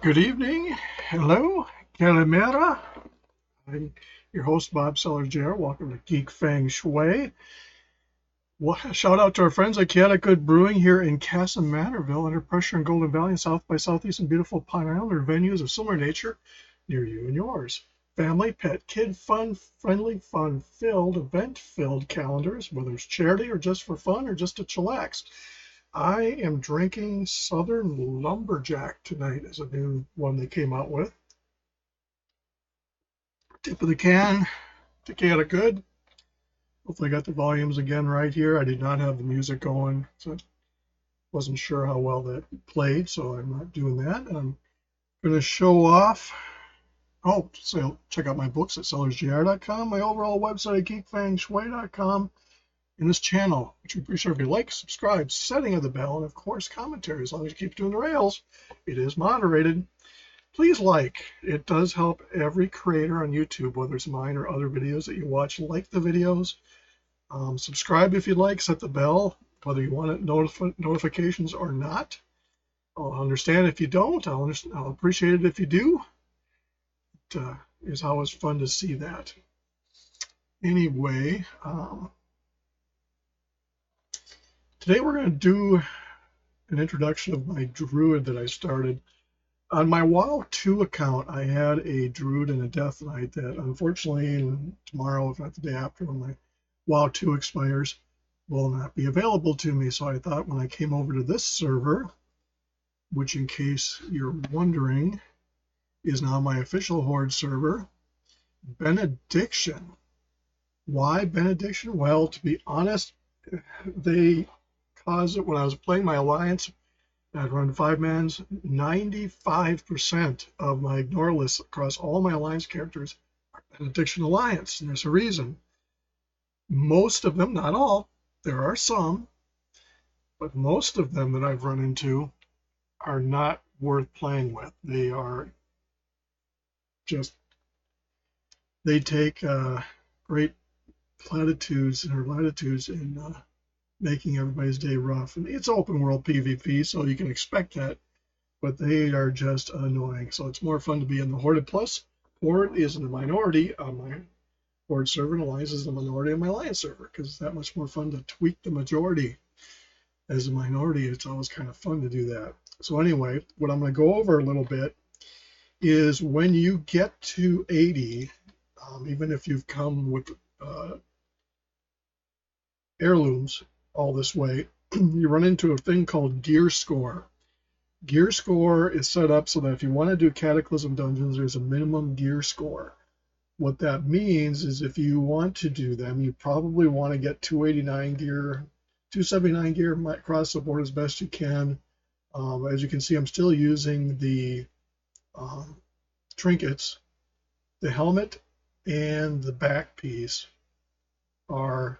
Good evening. Hello. Calimera. I'm your host, Bob Sellers Jr. Welcome to Geek Feng Shui. Well, shout out to our friends at Cata Good Brewing here in Casa Manorville, under pressure in Golden Valley and South by Southeast and beautiful Pine Island are venues of similar nature near you and yours. Family, pet, kid, fun-friendly, fun-filled, event-filled calendars, whether it's charity or just for fun or just to chillax. I am drinking Southern Lumberjack tonight as a new one they came out with. Tip of the can to Cata Good. Hopefully I got the volumes again right here. I did not have the music going, so I wasn't sure how well that played, so I'm not doing that. I'm going to show off. Oh, so check out my books at sellersgr.com, my overall website at geekfengshui.com, and this channel, which we appreciate if you like, subscribe, setting of the bell, and of course commentary. As long as you keep doing the rails, it is moderated. Please like. It does help every creator on YouTube, whether it's mine or other videos that you watch. Like the videos. Subscribe if you'd like. Set the bell, whether you want it notifications or not. I'll understand if you don't. I'll appreciate it if you do. It is always fun to see that. Anyway, today we're going to do an introduction of my Druid that I started. On my WoW 2 account, I had a Druid and a Death Knight that unfortunately tomorrow, if not the day after, when my WoW 2 expires, will not be available to me. So I thought when I came over to this server, which in case you're wondering, is now my official Horde server, Benediction. Why Benediction? Well, to be honest, they caused it when I was playing my Alliance. I'd run 5-mans. 95% of my ignore lists across all my Alliance characters are Benediction Alliance, and there's a reason. Most of them, not all, there are some, but most of them that I've run into are not worth playing with. They are just, they take great platitudes or latitudes in making everybody's day rough. And it's open world PvP, so you can expect that, but they are just annoying. So it's more fun to be in the Horde. Plus, Horde is in the minority on my Horde server, and Alliance is the minority on my Alliance server, because it's that much more fun to tweak the majority. As a minority, it's always kind of fun to do that. So anyway, what I'm going to go over a little bit is when you get to 80, even if you've come with heirlooms all this way, you run into a thing called gear score. Gear score is set up so that if you want to do Cataclysm dungeons, there's a minimum gear score. What that means is if you want to do them, you probably want to get 289 gear, 279 gear across the board as best you can. As you can see, I'm still using the trinkets. The helmet and the back piece are,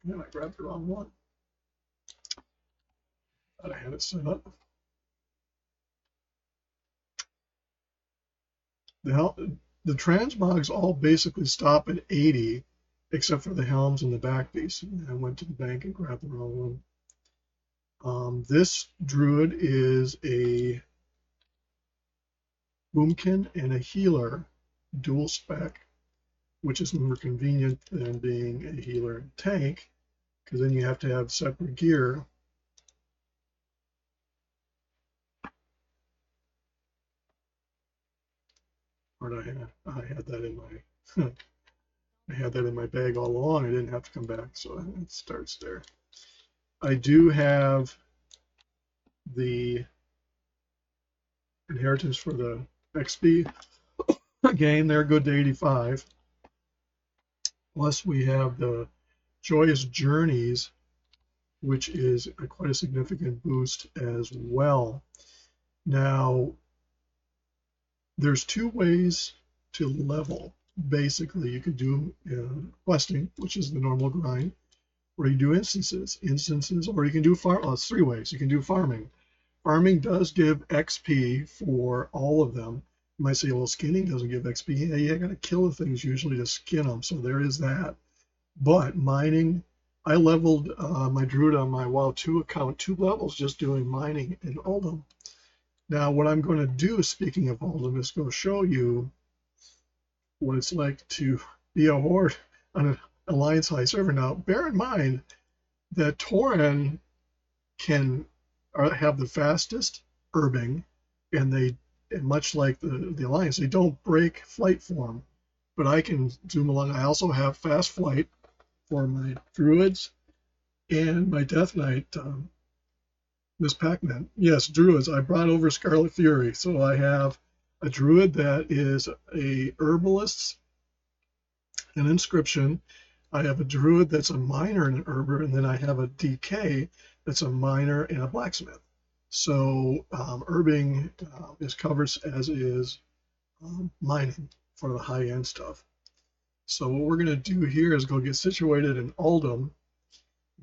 I grabbed the wrong one. Thought I had it set up. The transmogs all basically stop at 80, except for the helms and the back piece. I went to the bank and grabbed the wrong one. This Druid is a boomkin and a healer dual spec, which is more convenient than being a healer and tank, because then you have to have separate gear. Or I had that in my I had that in my bag all along. I didn't have to come back, so it starts there. I do have the inheritance for the XP gain. They're good to 85. Plus we have the Joyous Journeys, which is quite a significant boost as well. Now, there's two ways to level. Basically, you could do questing, which is the normal grind, or you do instances, or you can do farm. Well, it's 3 ways. You can do farming. Farming does give XP for all of them. You might say, well, skinning doesn't give XP. Yeah, you got to kill the things usually to skin them, so there is that. But mining, I leveled my Druid on my WoW 2 account 2 levels just doing mining in Oldham. Now, what I'm going to do, speaking of Oldham, is go show you what it's like to be a Horde on an Alliance High server. Now, bear in mind that Tauren can have the fastest herbing, and much like the Alliance, they don't break flight form. But I can zoom along. I also have fast flight for my Druids and my Death Knight, Miss Pac-Man. Yes, Druids. I brought over Scarlet Fury, so I have a Druid that is a herbalist, an inscription. I have a Druid that's a miner and an herber, and then I have a DK that's a miner and a blacksmith. So herbing is covered, as is mining for the high-end stuff. So what we're going to do here is go get situated in Oldham,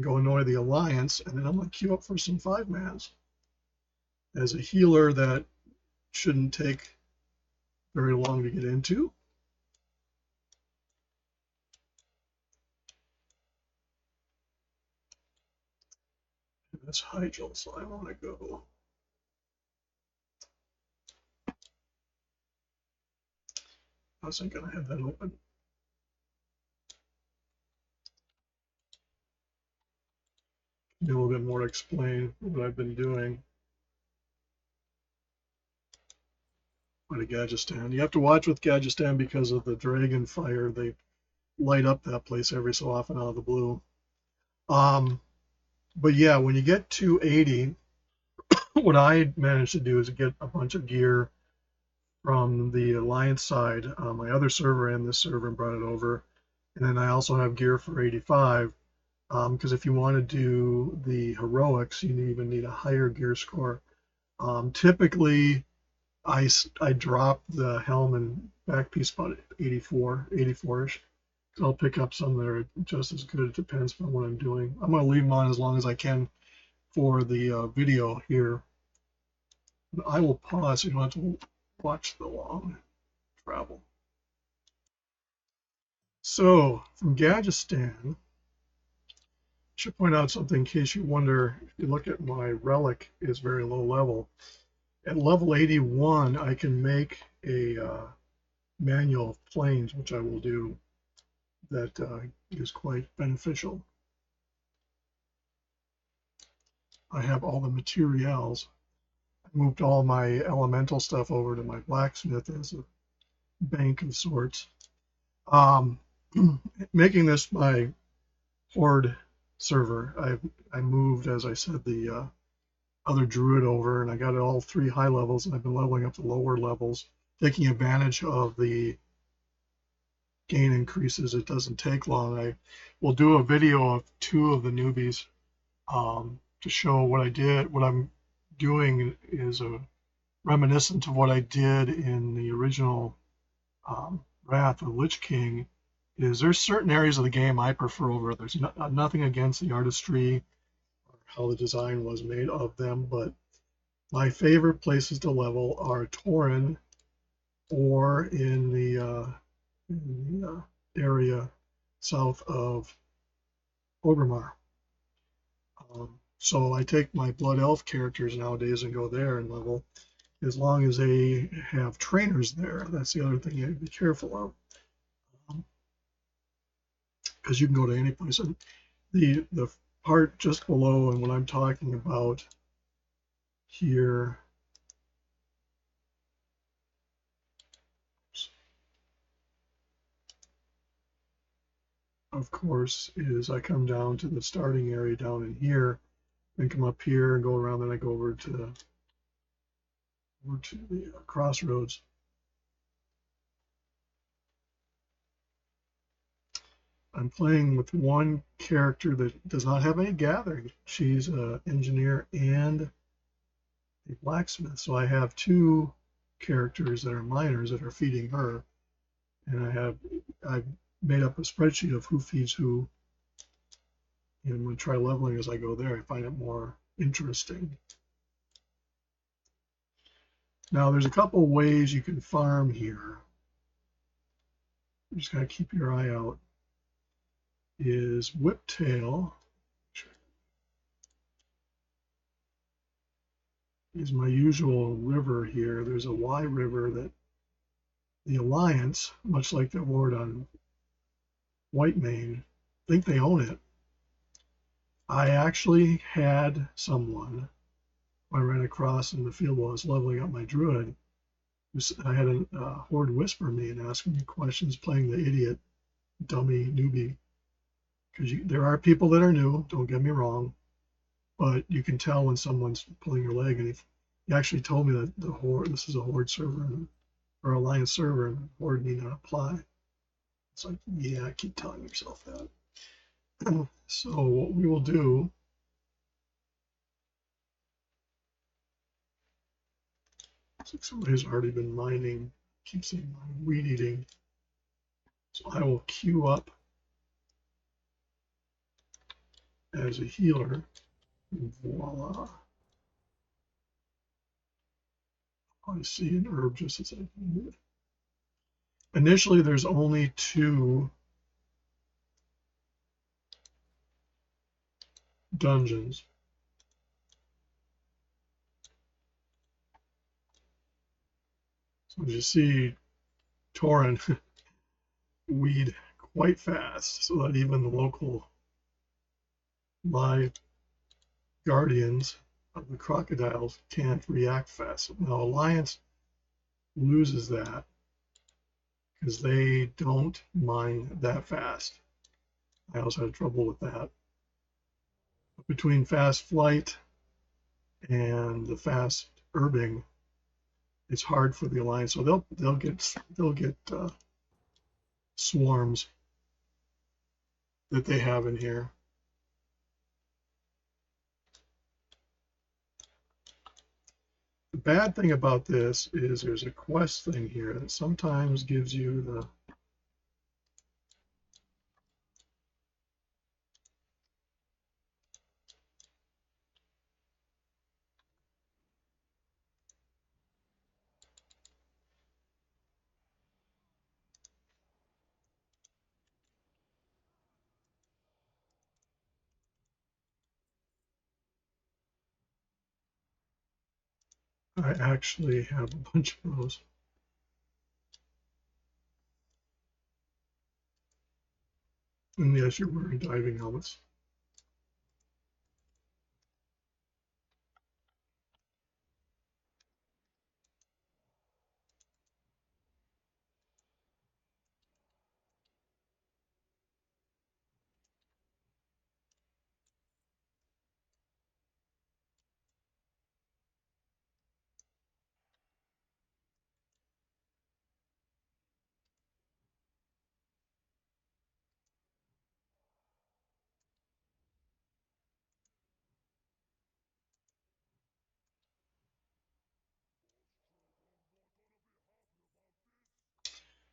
go annoy the Alliance, and then I'm going to queue up for some 5-mans. As a healer, that shouldn't take very long to get into. That's Hydral, so I want to go. I wasn't going to have that open. A little bit more to explain what I've been doing. By the Gadgetzan. You have to watch with Gadgetzan because of the dragon fire. They light up that place every so often out of the blue. But yeah, when you get to 80, what I managed to do is get a bunch of gear from the Alliance side, my other server and this server, and brought it over. And then I also have gear for 85, because if you want to do the heroics, you even need a higher gear score. Typically, I drop the helm and back piece about 84-ish. I'll pick up some that are just as good. It depends on what I'm doing. I'm going to leave them on as long as I can for the video here. I will pause so you don't have to watch the long travel. So from Gadgetzan, I should point out something in case you wonder. If you look at my relic, is very low level. At level 81, I can make a manual of planes, which I will do. That is quite beneficial. I have all the materials. I moved all my elemental stuff over to my blacksmith as a bank of sorts. Making this my Horde server, I moved, as I said, the other Druid over, and I got all 3 high levels, and I've been leveling up the lower levels, taking advantage of the gain increases. It doesn't take long. I will do a video of 2 of the newbies to show what I did. What I'm doing is a reminiscent of what I did in the original Wrath of Lich King. There's certain areas of the game I prefer over others. Nothing against the artistry or how the design was made of them, but my favorite places to level are Tauren or in the area south of Orgrimmar. So I take my Blood Elf characters nowadays and go there and level, as long as they have trainers there. That's the other thing you have to be careful of, because you can go to any place. And the part just below, and what I'm talking about here, of course, is I come down to the starting area down in here, and come up here and go around, then I go over to the crossroads. I'm playing with one character that does not have any gathering. She's an engineer and a blacksmith. So I have 2 characters that are miners that are feeding her. And I've made up a spreadsheet of who feeds who. And I'm going to try leveling as I go there. I find it more interesting. Now there's a couple ways you can farm here. You just got to keep your eye out. Is Whiptail. is my usual river here. There's a Y river that the Alliance, much like the Horde on Whitemane, think they own it. I actually had someone I ran across in the field while I was leveling up my Druid. I had a Horde whisper me and asking me questions, playing the idiot, dummy, newbie. Because there are people that are new, don't get me wrong, but you can tell when someone's pulling your leg. And he actually told me that the Horde, this is a Horde server or Alliance server, and Horde need not apply. It's like, yeah, keep telling yourself that. So what we will do, looks like somebody's already been mining, keep saying weed eating. So I will queue up as a healer. Voila. I see an herb just as I need it. Initially, there's only 2 dungeons. So as you see, Tauren weed quite fast, so that even the local live guardians of the crocodiles can't react fast. Now Alliance loses that because they don't mine that fast. I also had trouble with that. But between fast flight and the fast herbing, it's hard for the Alliance. So they'll get swarms that they have in here. The bad thing about this is there's a quest thing here that sometimes gives you the I actually have a bunch of those. And yes, you're wearing diving helmets.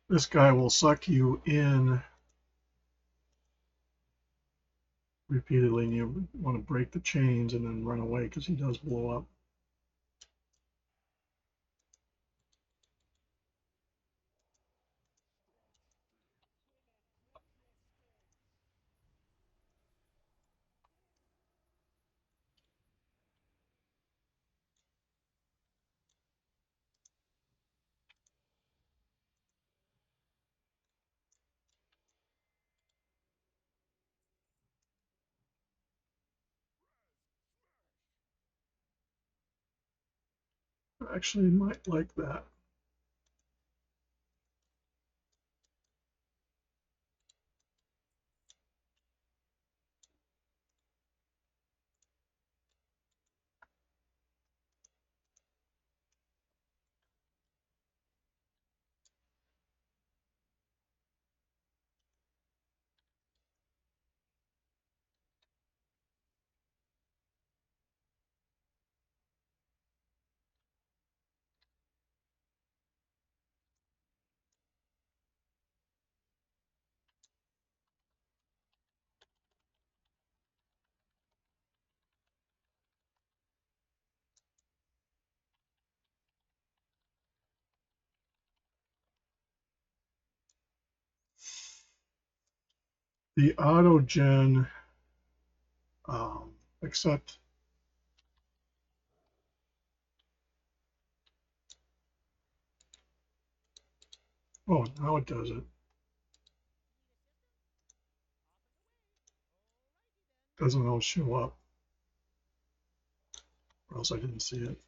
This guy will suck you in repeatedly, and you want to break the chains and then run away because he does blow up. I actually might like that. The auto-gen, except Oh, now it does it. Doesn't always show up, or else I didn't see it.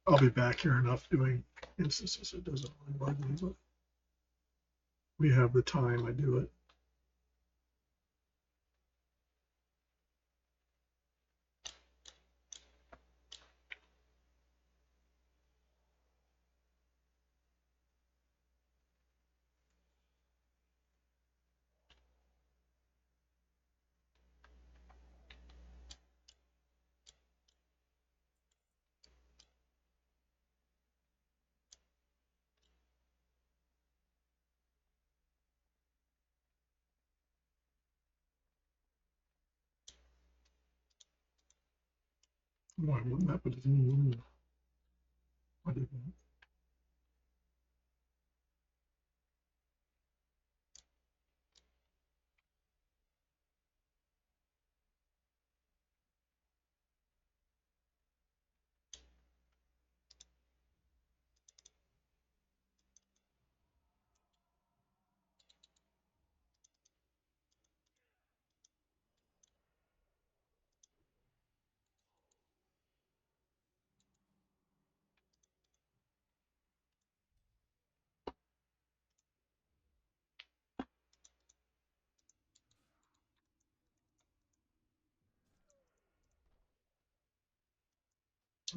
I'll be back here enough doing instances. It doesn't really bug me, but we have the time. I do it. Why wouldn't that? But it didn't move. I didn't.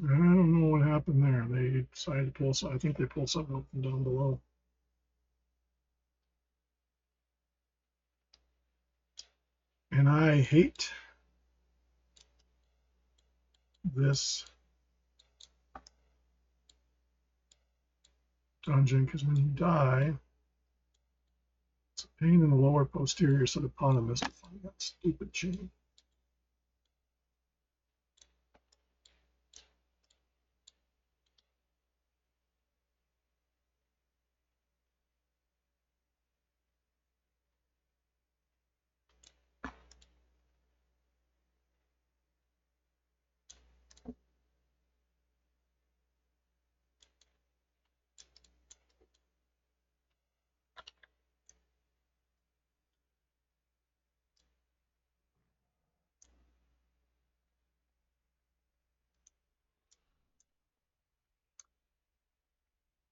I don't know what happened there. They decided to pull. I think they pulled something up from down below. And I hate this dungeon because when you die, it's a pain in the lower posterior set of eponymous to find that stupid chain.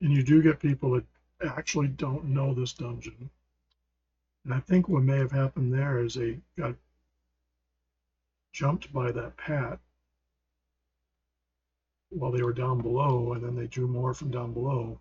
And you do get people that actually don't know this dungeon. And I think what may have happened there is they got jumped by that Pat while they were down below, and then they drew more from down below.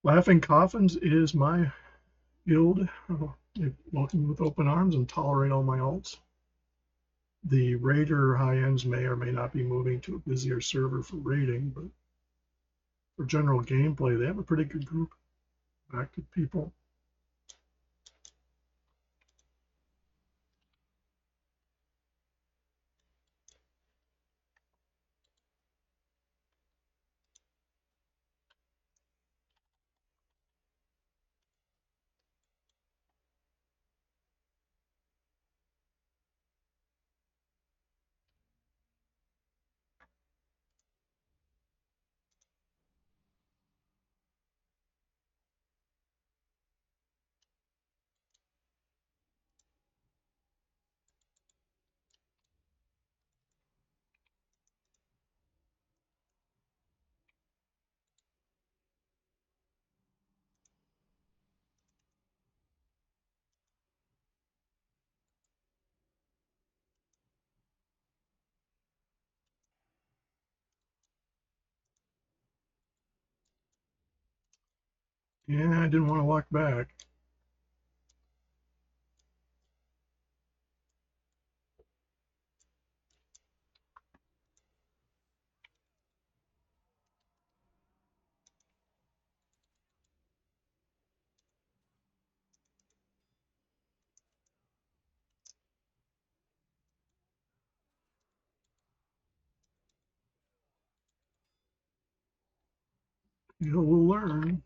Laughing Coffins is my guild. They welcome me with open arms and tolerate all my alts. The raider high ends may or may not be moving to a busier server for raiding, but for general gameplay, they have a pretty good group of active people. Yeah, I didn't want to walk back. You will learn.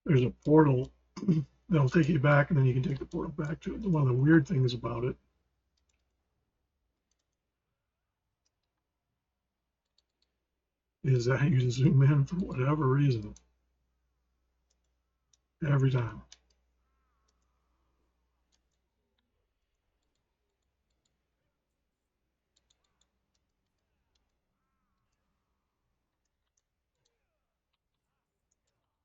There's a portal that'll take you back, and then you can take the portal back to it. One of the weird things about it is that you zoom in for whatever reason every time.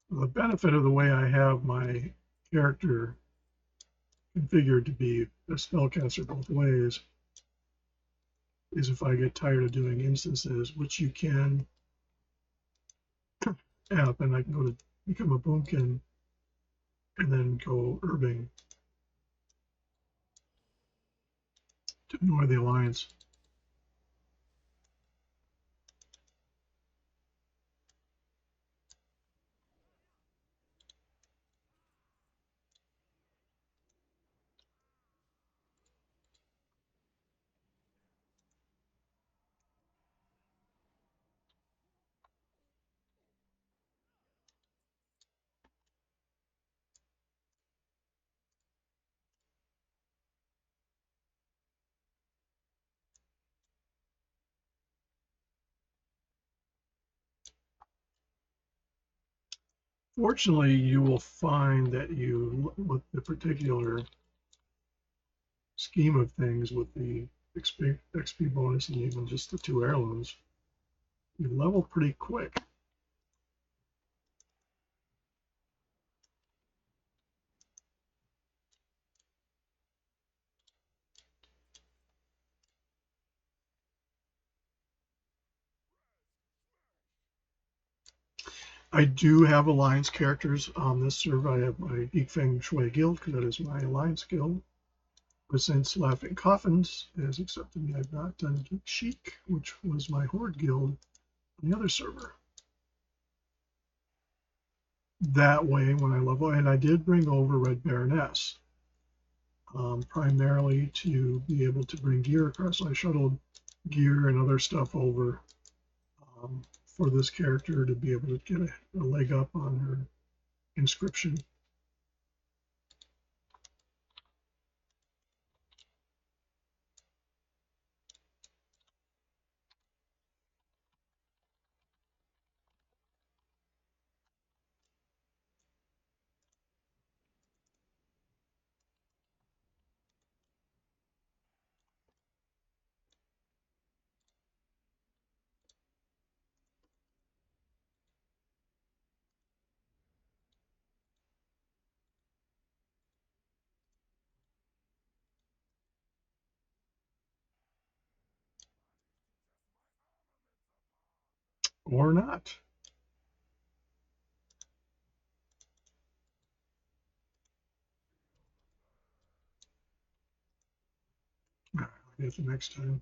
The benefit of the way I have my character configured to be a spellcaster both ways is if I get tired of doing instances, which you can app, and I can go to become a boomkin and then go herbing to ignore the alliance. Fortunately, you will find that you, with the particular scheme of things, with the XP bonus and even just the 2 heirlooms, you level pretty quick. I do have alliance characters on this server. I have my Geek, Feng, Shui guild because that is my alliance guild. But since Laughing Coffins has accepted me, I've not done Geek, which was my Horde guild on the other server. That way, when I level, and I did bring over Red Baroness, primarily to be able to bring gear across. So I shuttled gear and other stuff over for this character to be able to get a leg up on her inscription. Or not. Maybe the next time.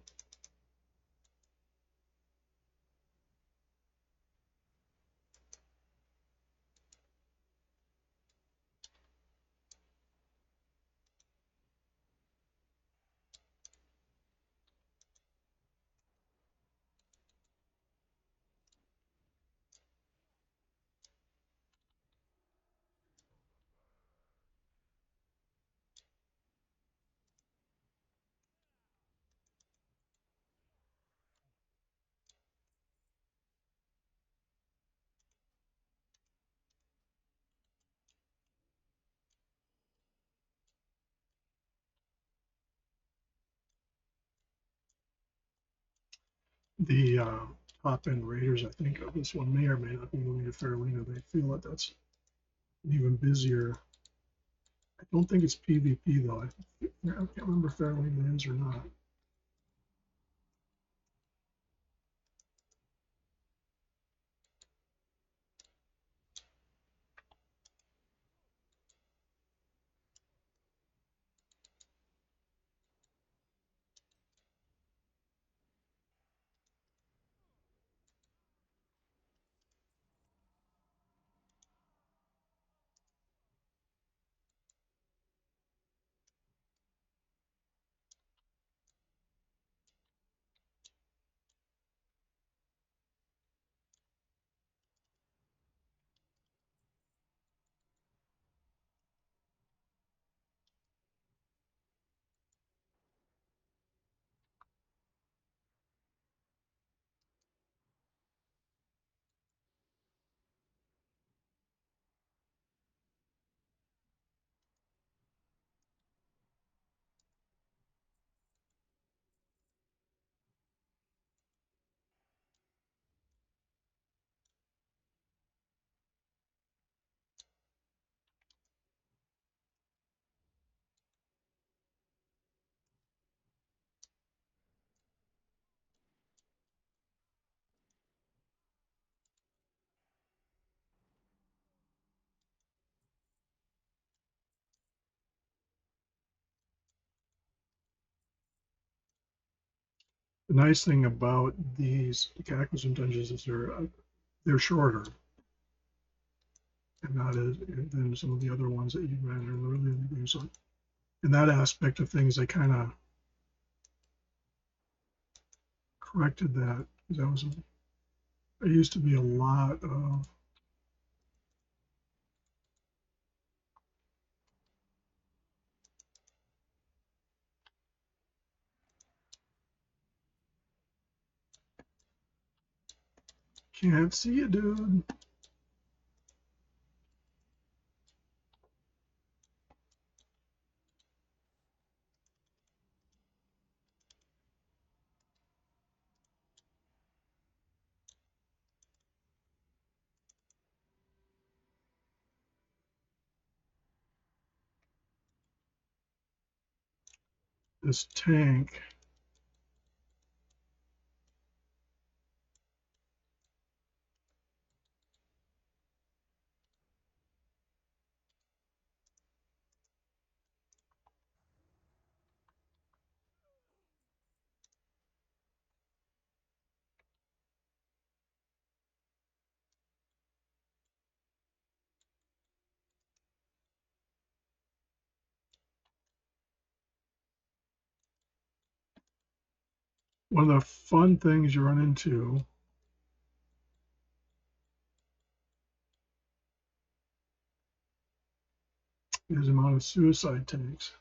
The top-end raiders, I think, of this one may or may not be moving to Faralina. They feel that that's an even busier. I don't think it's PvP though. I can't remember if Faralina is or not. The nice thing about these Cataclysm dungeons is they're shorter and not as than some of the other ones that you ran in the earlier game. So in that aspect of things, they kind of corrected that because there used to be a lot of can't see it, dude. This tank. One of the fun things you run into is the amount of suicide tanks.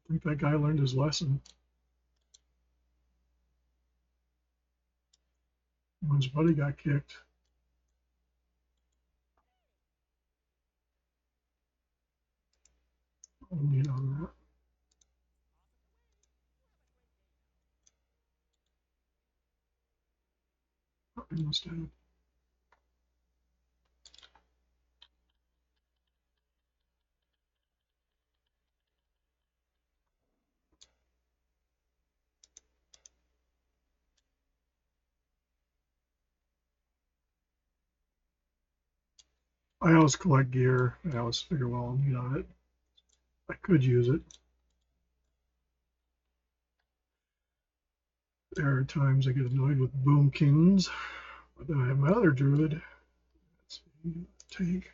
I think that guy learned his lesson. When his buddy got kicked. Only on that. He must have. I always collect gear. I always figure, well, I'll need on it. I could use it. There are times I get annoyed with boomkins, but then I have my other druid. Let's see, tank.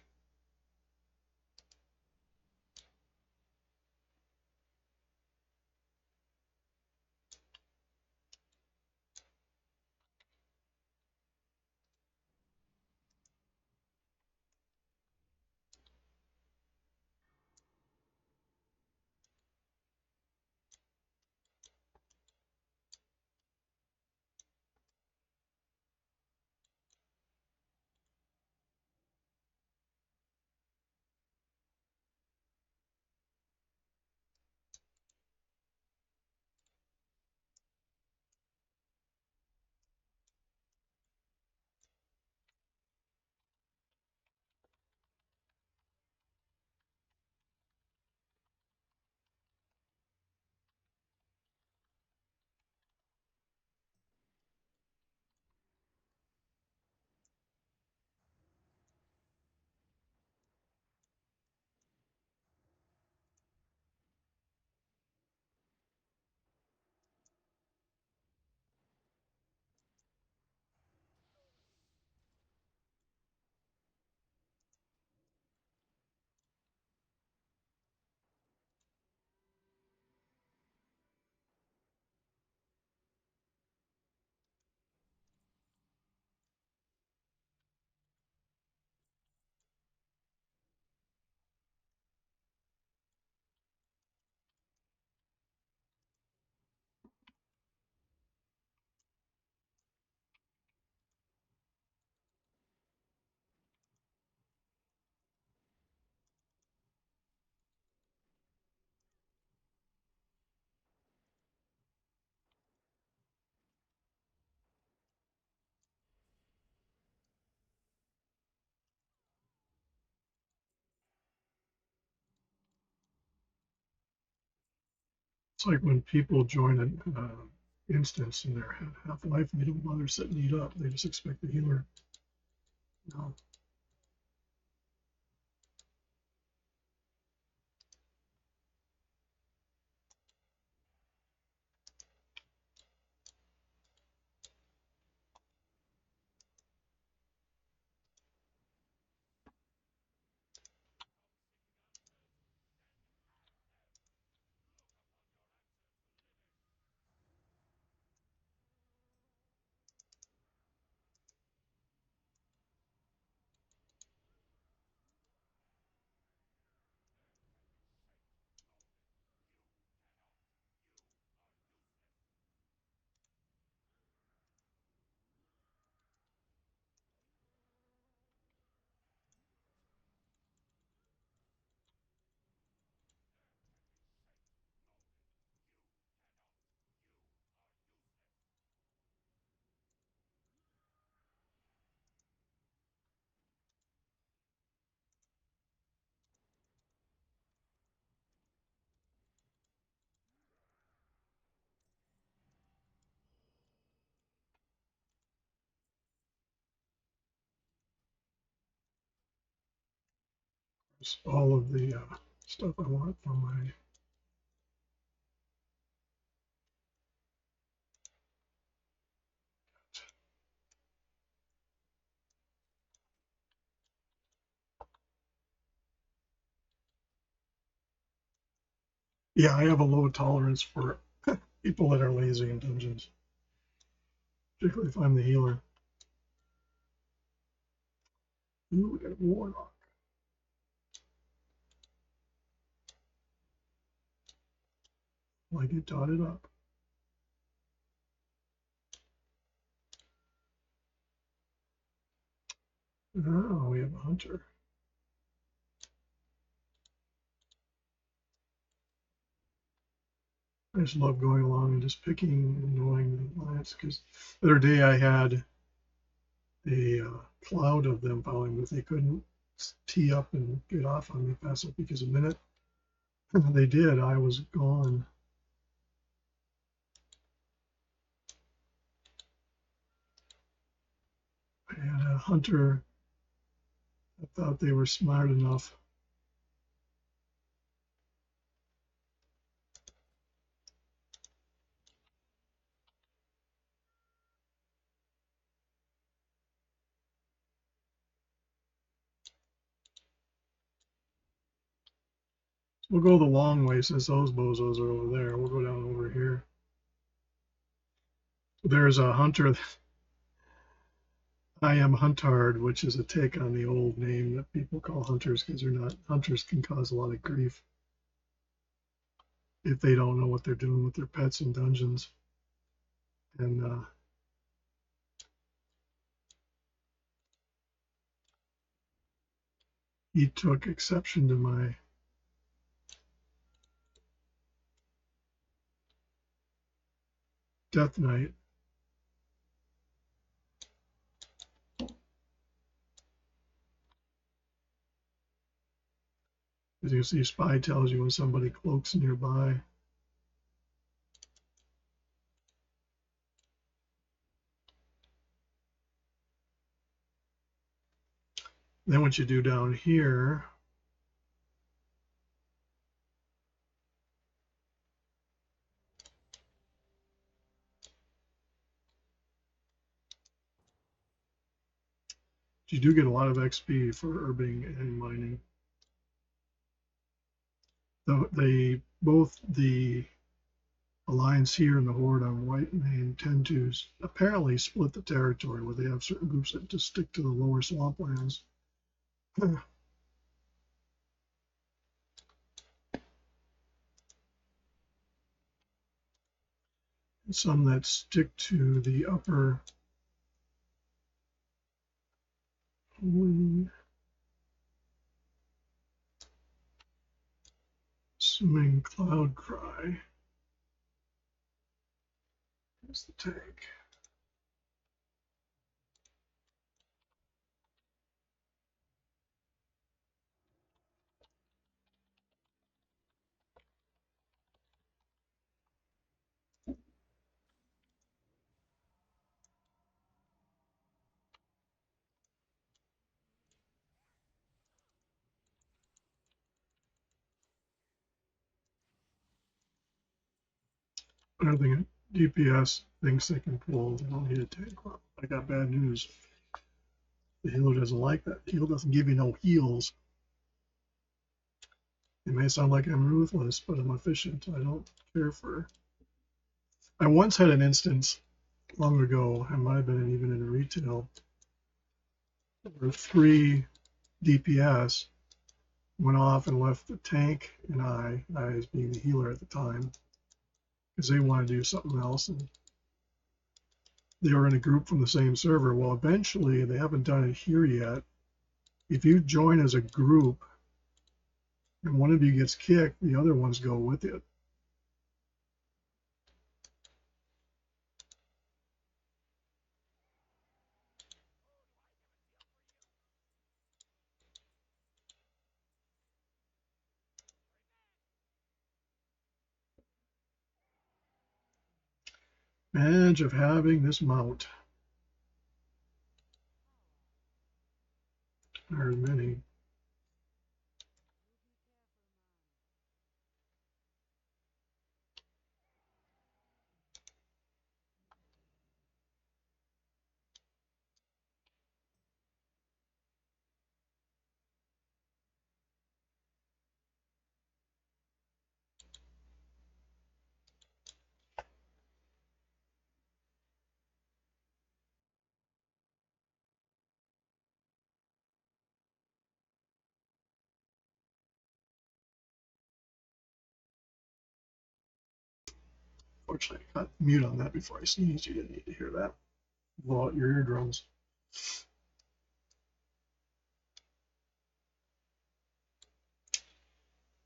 It's like when people join an instance and they're half-life and they don't bother setting it up. They just expect the healer. No. It's all of the stuff I want for my yeah, I have a low tolerance for people that are lazy in dungeons, particularly if I'm the healer. Ooh, we got a warlock. Well, I get dotted up. Oh, we have a hunter. I just love going along and just picking and annoying the lions because the other day I had a cloud of them following me. They couldn't tee up and get off on me fast enough because the minute they did, I was gone. I had a hunter thought they were smart enough. We'll go the long way since those bozos are over there. We'll go down over here. There's a hunter. I am Huntard, which is a take on the old name that people call hunters because they're not. Hunters can cause a lot of grief if they don't know what they're doing with their pets in dungeons. And he took exception to my Death Knight. As you can see, Spy tells you when somebody cloaks nearby. Then what you do down here, you do get a lot of XP for herbing and mining. Both the Alliance here and the Horde on White Mane tend to apparently split the territory where they have certain groups that just stick to the lower swamplands. And some that stick to the upper Swimming Cloud Cry. Here's the tank. Another thing, DPS thinks they can pull. They don't need a tank. Well, I got bad news. The healer doesn't like that. The healer doesn't give you no heals. It may sound like I'm ruthless, but I'm efficient. I don't care for. I once had an instance long ago. I might have been even in retail. Where 3 DPS went off and left the tank and I as being the healer at the time, because they wanted to do something else, and they were in a group from the same server. Well, eventually, they haven't done it here yet. If you join as a group and one of you gets kicked, the other ones go with it. Advantage of having this mount. There are many. Fortunately, I got mute on that before I sneezed. You didn't need to hear that. Blow out your eardrums.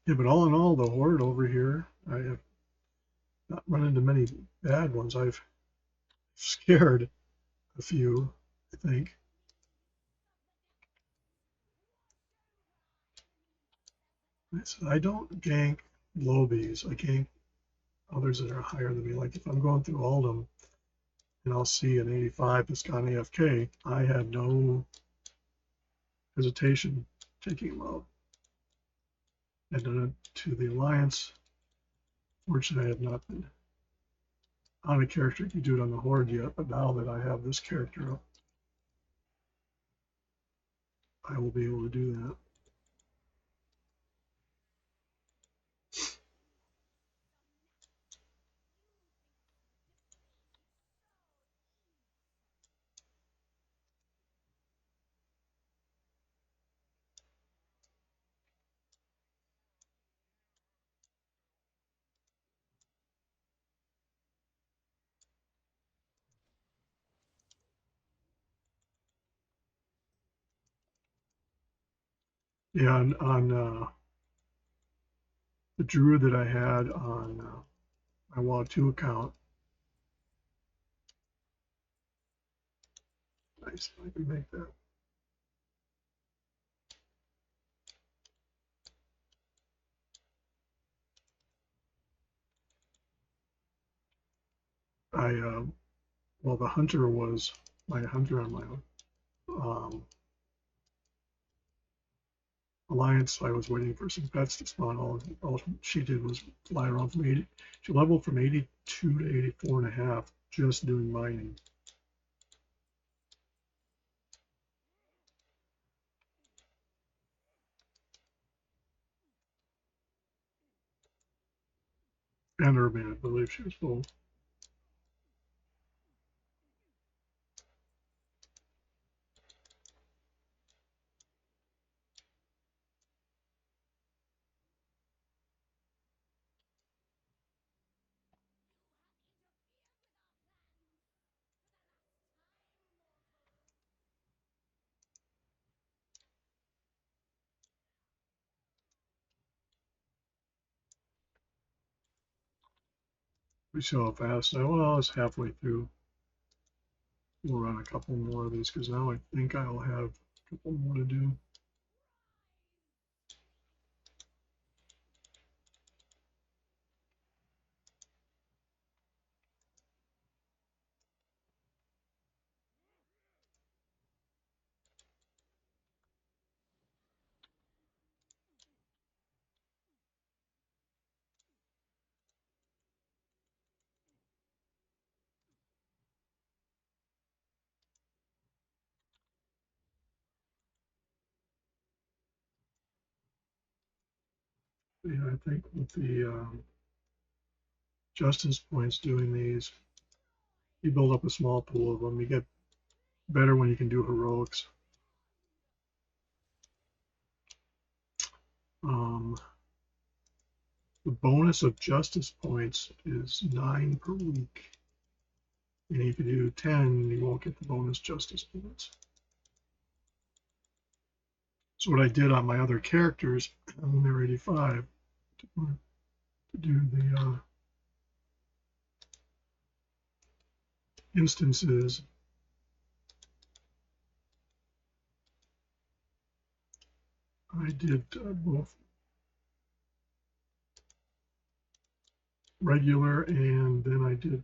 Yeah, but all in all, the Horde over here, I have not run into many bad ones. I've scared a few, I think. I don't gank lobies. I gank others that are higher than me. Like if I'm going through Oldham and I'll see an 85 that's gone AFK, I have no hesitation taking him out. I've done it to the Alliance. Fortunately, I have not been on a character to do it on the Horde yet, but now that I have this character up, I will be able to do that. Yeah, on the Druid that I had on my WoW 2 account, nice, I can make that. Well, the hunter was my hunter on my Alliance. I was waiting for some pets to spawn. All she did was fly around from 80. She leveled from 82 to 84 and a half just doing mining. And urban, I believe she was full. We saw how fast. Well, it's halfway through. We'll run a couple more of these because now I think I'll have a couple more to do. Yeah, I think with the justice points doing these, you build up a small pool of them. You get better when you can do heroics. The bonus of justice points is 9 per week. And if you do 10, you won't get the bonus justice points. So what I did on my other characters, when they're 85, to do the instances, I did both regular and then I did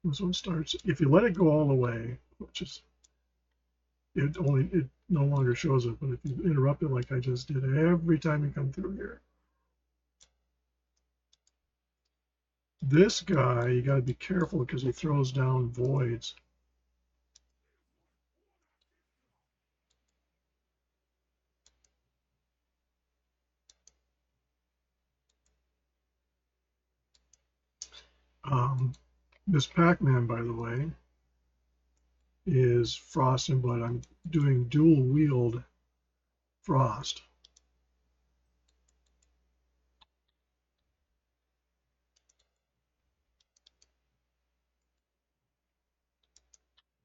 this one starts, if you let it go all the way, which is, it no longer shows it, but if you interrupt it like I just did every time you come through here, this guy, you got to be careful because he throws down voids. This Pac-Man, by the way, is Frost and Blood. I'm doing dual wield Frost.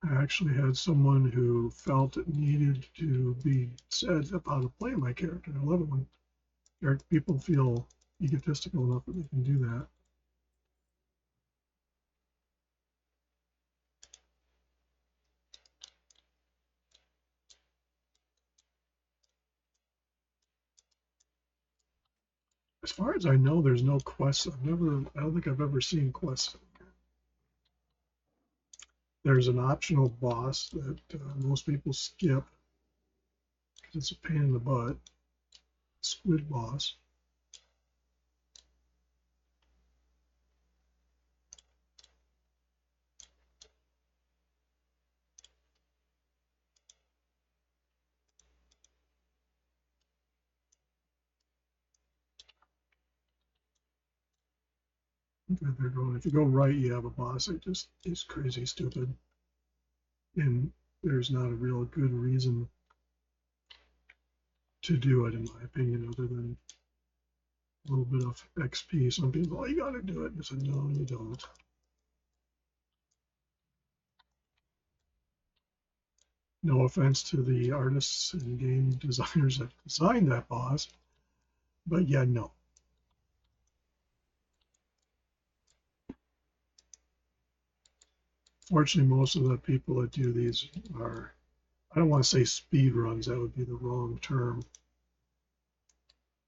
I actually had someone who felt it needed to be said about how to play my character. I love it when people feel egotistical enough that they can do that. As far as I know, there's no quests. I don't think I've ever seen quests. There's an optional boss that most people skip because it's a pain in the butt. Squid boss. They're going, if you go right, you have a boss that just is crazy stupid. And there's not a real good reason to do it, in my opinion, other than a little bit of XP. Some people, oh, you got to do it. I said, no, you don't. No offense to the artists and game designers that designed that boss, but yeah, no. Fortunately, most of the people that do these are, I don't want to say speed runs, that would be the wrong term.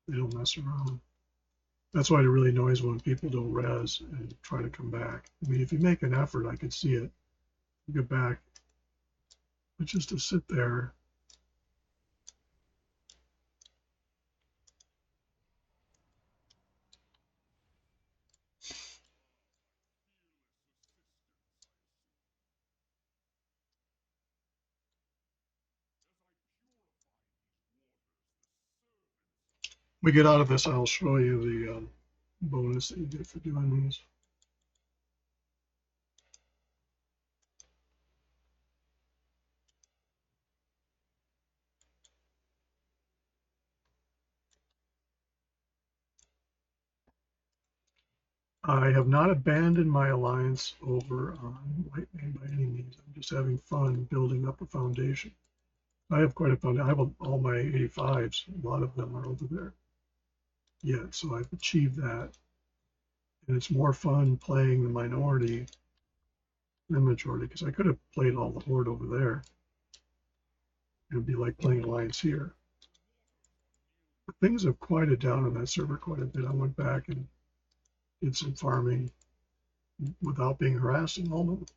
They don't mess around. That's why it really annoys when people don't res and try to come back. I mean, if you make an effort, I could see it. You get back, but just to sit there. We get out of this, I'll show you the bonus that you get for doing these. I have not abandoned my alliance over on White Man by any means. I'm just having fun building up a foundation. I have quite a foundation. I have all my 85s. A lot of them are over there yet, so I've achieved that. And it's more fun playing the minority than majority, because I could have played all the Horde over there. It would be like playing Alliance here. But things have quieted down on that server quite a bit. I went back and did some farming without being harassed at the moment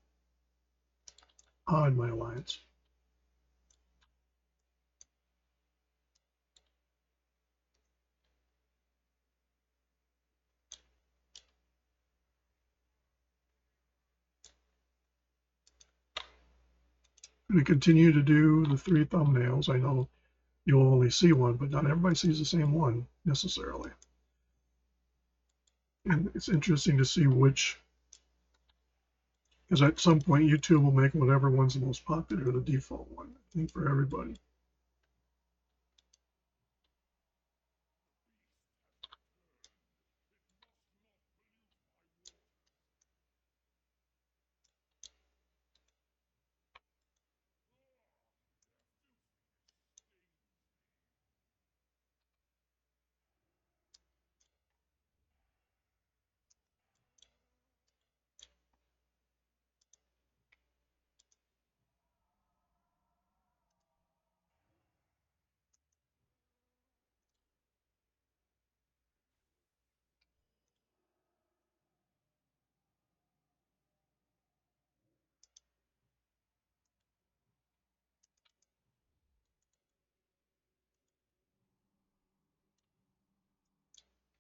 on my alliance. I'm going to continue to do the 3 thumbnails. I know you'll only see one, but not everybody sees the same one necessarily. And it's interesting to see which, because at some point YouTube will make whatever one's the most popular the default one, I think, for everybody.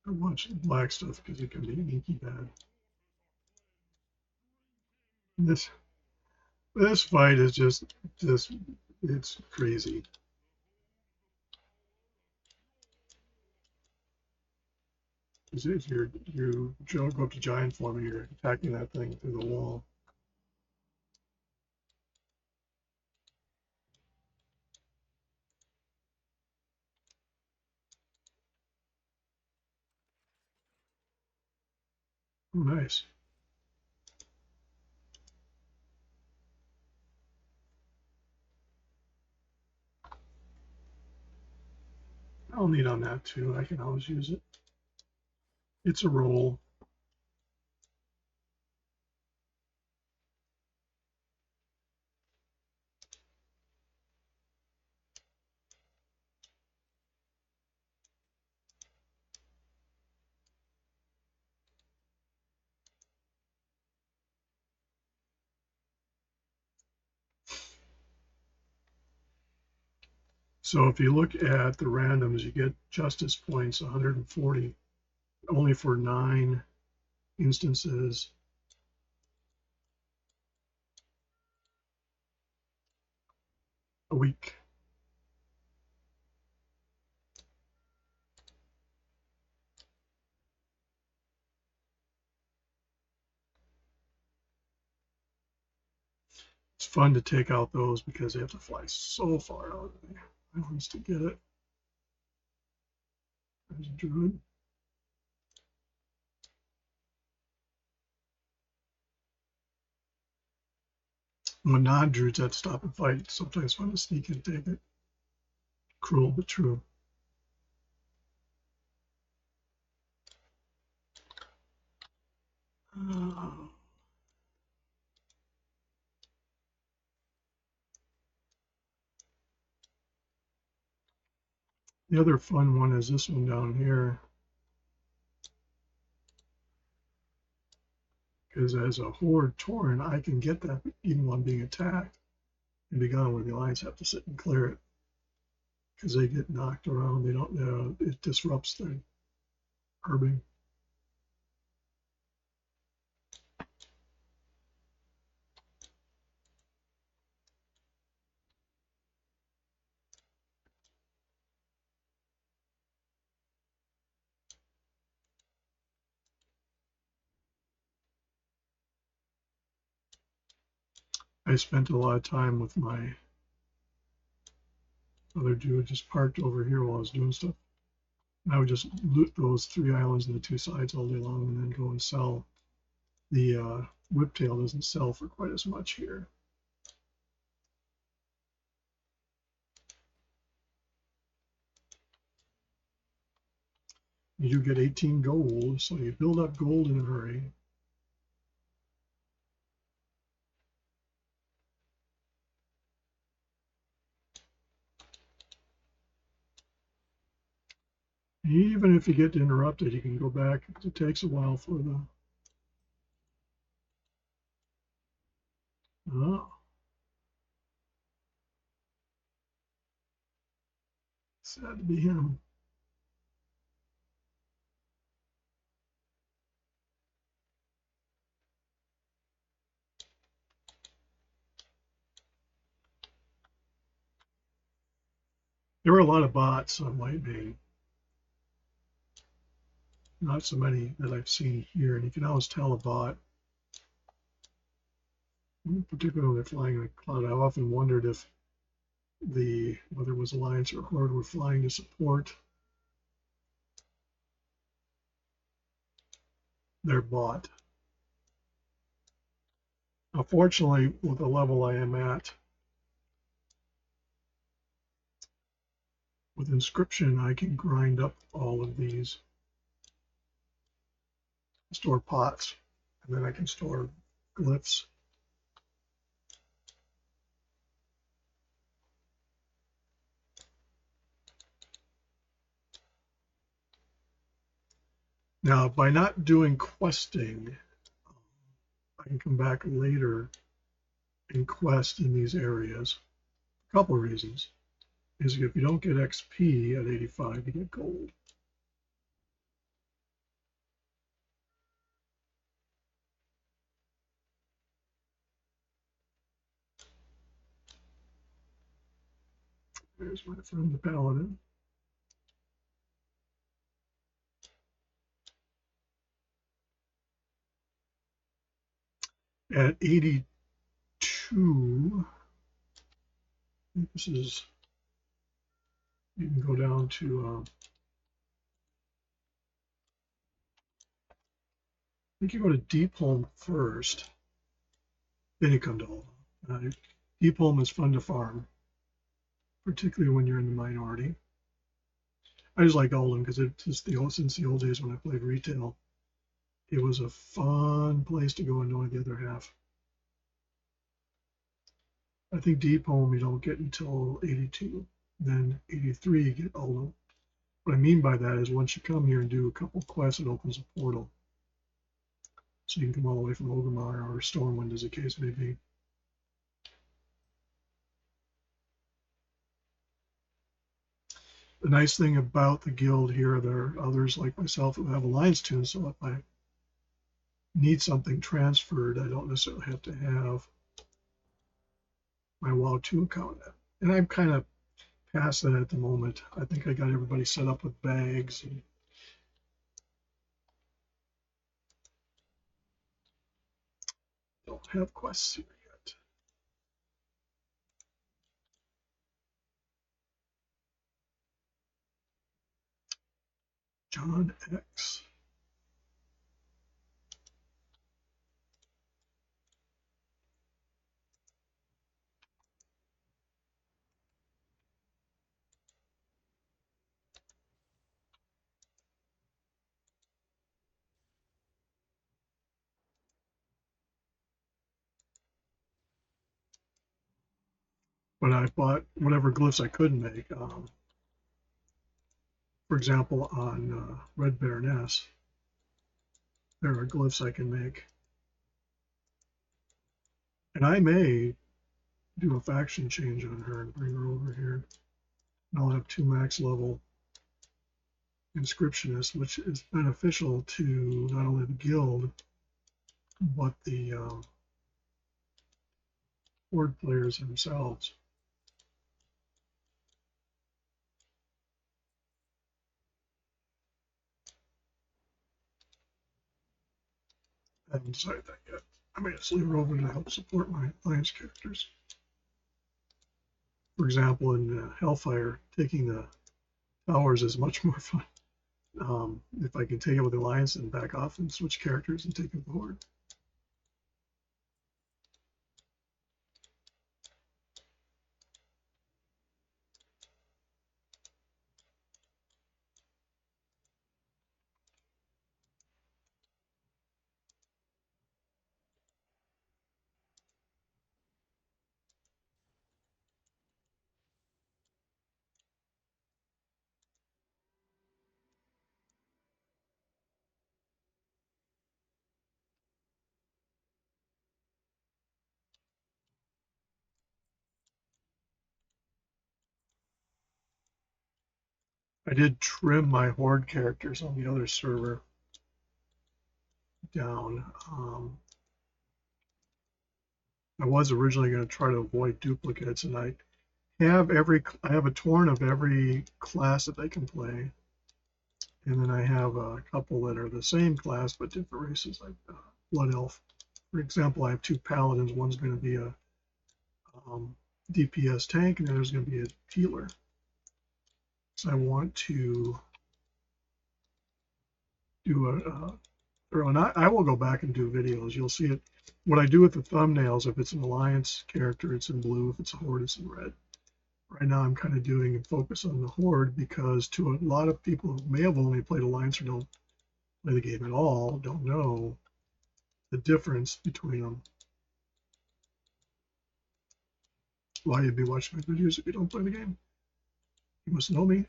I watch black stuff because it can be inky bad. This fight is just it's crazy. Because if you go up to giant form, you're attacking that thing through the wall. Oh, nice. I'll need on that too. I can always use it. It's a roll. So if you look at the randoms, you get justice points 140 only for 9 instances. A week. It's fun to take out those because they have to fly so far out of the islands to get it. There's a druid. When non-druids have to stop and fight, it's sometimes fun to sneak and take it. Cruel but true. The other fun one is this one down here. Because as a Horde Tauren, I can get that even while I'm being attacked and be gone, where the Alliance have to sit and clear it. Because they get knocked around, they don't. It disrupts their herbing. I spent a lot of time with my other dude just parked over here while I was doing stuff. And I would just loot those 3 islands and the 2 sides all day long and then go and sell. The whiptail doesn't sell for quite as much here. You do get 18 gold, so you build up gold in a hurry. Even if you get interrupted, you can go back. It takes a while for the... Oh. Sad to be him. There were a lot of bots on White Mane. Not so many that I've seen here, and you can always tell a bot, particularly when they're flying in a cloud. I've often wondered if whether it was Alliance or Horde were flying to support their bot. Unfortunately, with the level I am at, with Inscription, I can grind up all of these, store pots, and then I can store glyphs. Now, by not doing questing, I can come back later and quest in these areas. A couple of reasons. Is if you don't get XP at 85, you get gold. There's my friend the Paladin. At 82, this is, you can go down to, I think you go to Deep Home first, then you come to Oldham. Deep Home is fun to farm, particularly when you're in the minority. I just like Oldham because it's just since the old days when I played retail, it was a fun place to go and know the other half. I think Deep Home you don't get until 82. Then 83 you get Oldham. What I mean by that is once you come here and do a couple quests, it opens a portal. So you can come all the way from Orgrimmar or Stormwind, as the case may be. The nice thing about the guild here, there are others like myself who have alliance tunes, so if I need something transferred, I don't necessarily have to have my WoW 2 account. And I'm kind of past that at the moment. I think I got everybody set up with bags and don't have quests here yet. John X. But I bought whatever glyphs I could make. For example, on Red Baroness, there are glyphs I can make. And I may do a faction change on her and bring her over here. And I'll have 2 max level inscriptionists, which is beneficial to not only the guild, but the Horde players themselves. I haven't decided that yet. I may just leave her over to help support my alliance characters. For example, in Hellfire, taking the towers is much more fun. If I can take it with the alliance and back off and switch characters and take it with the Horde. I did trim my Horde characters on the other server down. I was originally going to try to avoid duplicates, and I have a torrent of every class that they can play, and then I have a couple that are the same class but different races, like Blood Elf. For example, I have 2 paladins. One's going to be a DPS tank, and the other's going to be a healer. So I want to do and I will go back and do videos. You'll see it. What I do with the thumbnails, if it's an alliance character, it's in blue. If it's a Horde, it's in red. Right now, I'm kind of doing a focus on the Horde because to a lot of people who may have only played alliance or don't play the game at all, don't know the difference between them. Why you'd be watching my videos if you don't play the game? You must know me.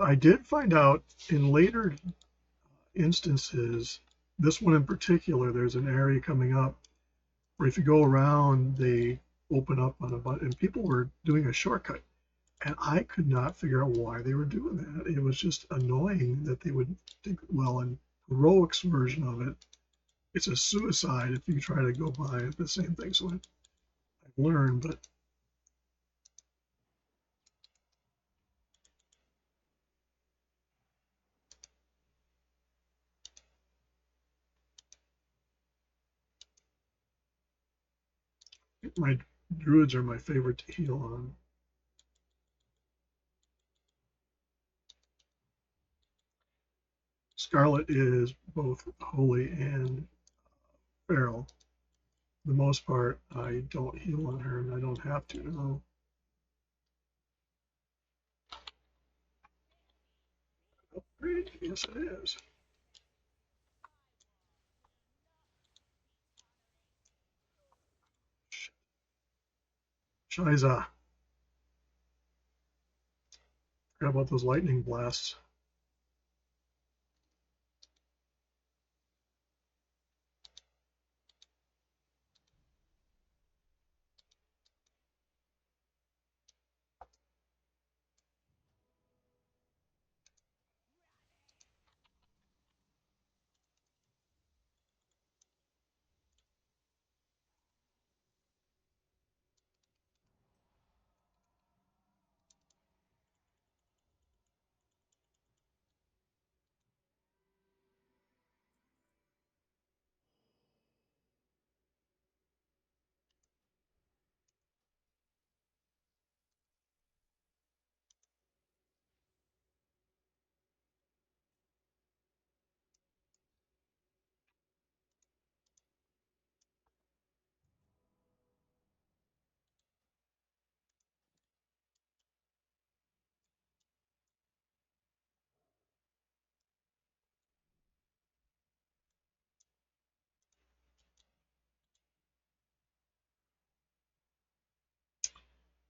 I did find out in later instances, this one in particular, there's an area coming up where if you go around, they open up on a button, and people were doing a shortcut. And I could not figure out why they were doing that. It was just annoying that they would think, well, in Heroic's version of it, it's a suicide if you try to go by the same thing. So I've learned, but my druids are my favorite to heal on. Scarlet is both holy and feral. For the most part, I don't heal on her, and I don't have to now. Upgrade? Yes, it is. Shiza. Forgot about those lightning blasts.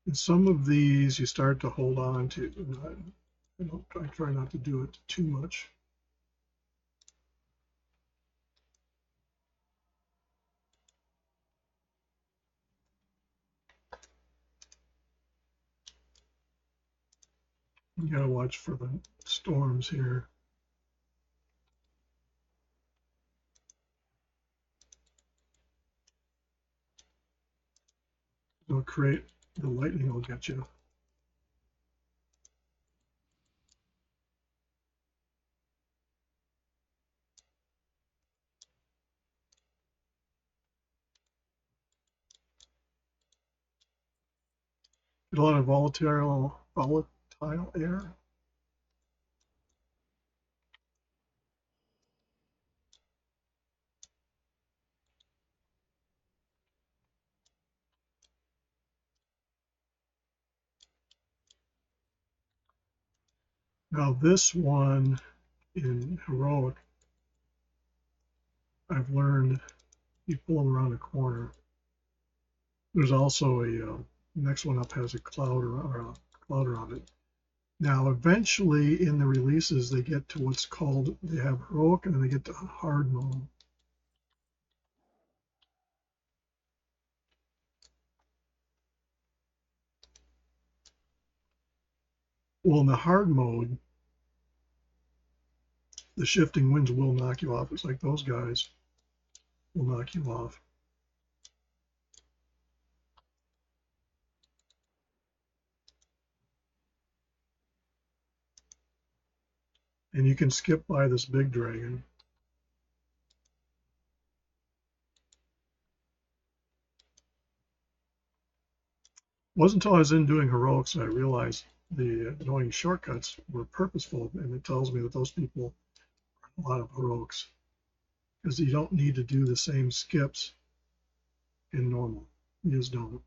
And some of these you start to hold on to. I try not to do it too much. You gotta watch for the storms here. They'll create, the lightning will get you. Get a lot of volatile air. Now this one in heroic, I've learned you pull them around a corner. There's also a next one up has a cloud or a cloud around it. Now eventually in the releases they get to what's called, they have heroic and then they get to hard mode. Well, in the hard mode, the shifting winds will knock you off. It's like those guys will knock you off. And you can skip by this big dragon. It wasn't until I was in doing heroics that I realized the annoying shortcuts were purposeful, and it tells me that those people are a lot of heroics because you don't need to do the same skips in normal. You just don't.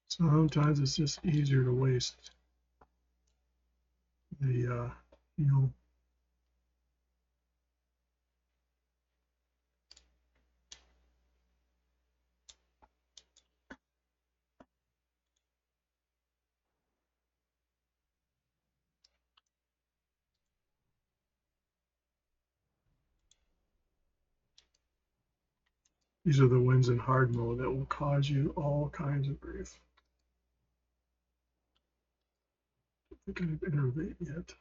Sometimes it's just easier to waste the heal. These are the winds in hard mode that will cause you all kinds of grief. I think I've innervate yet.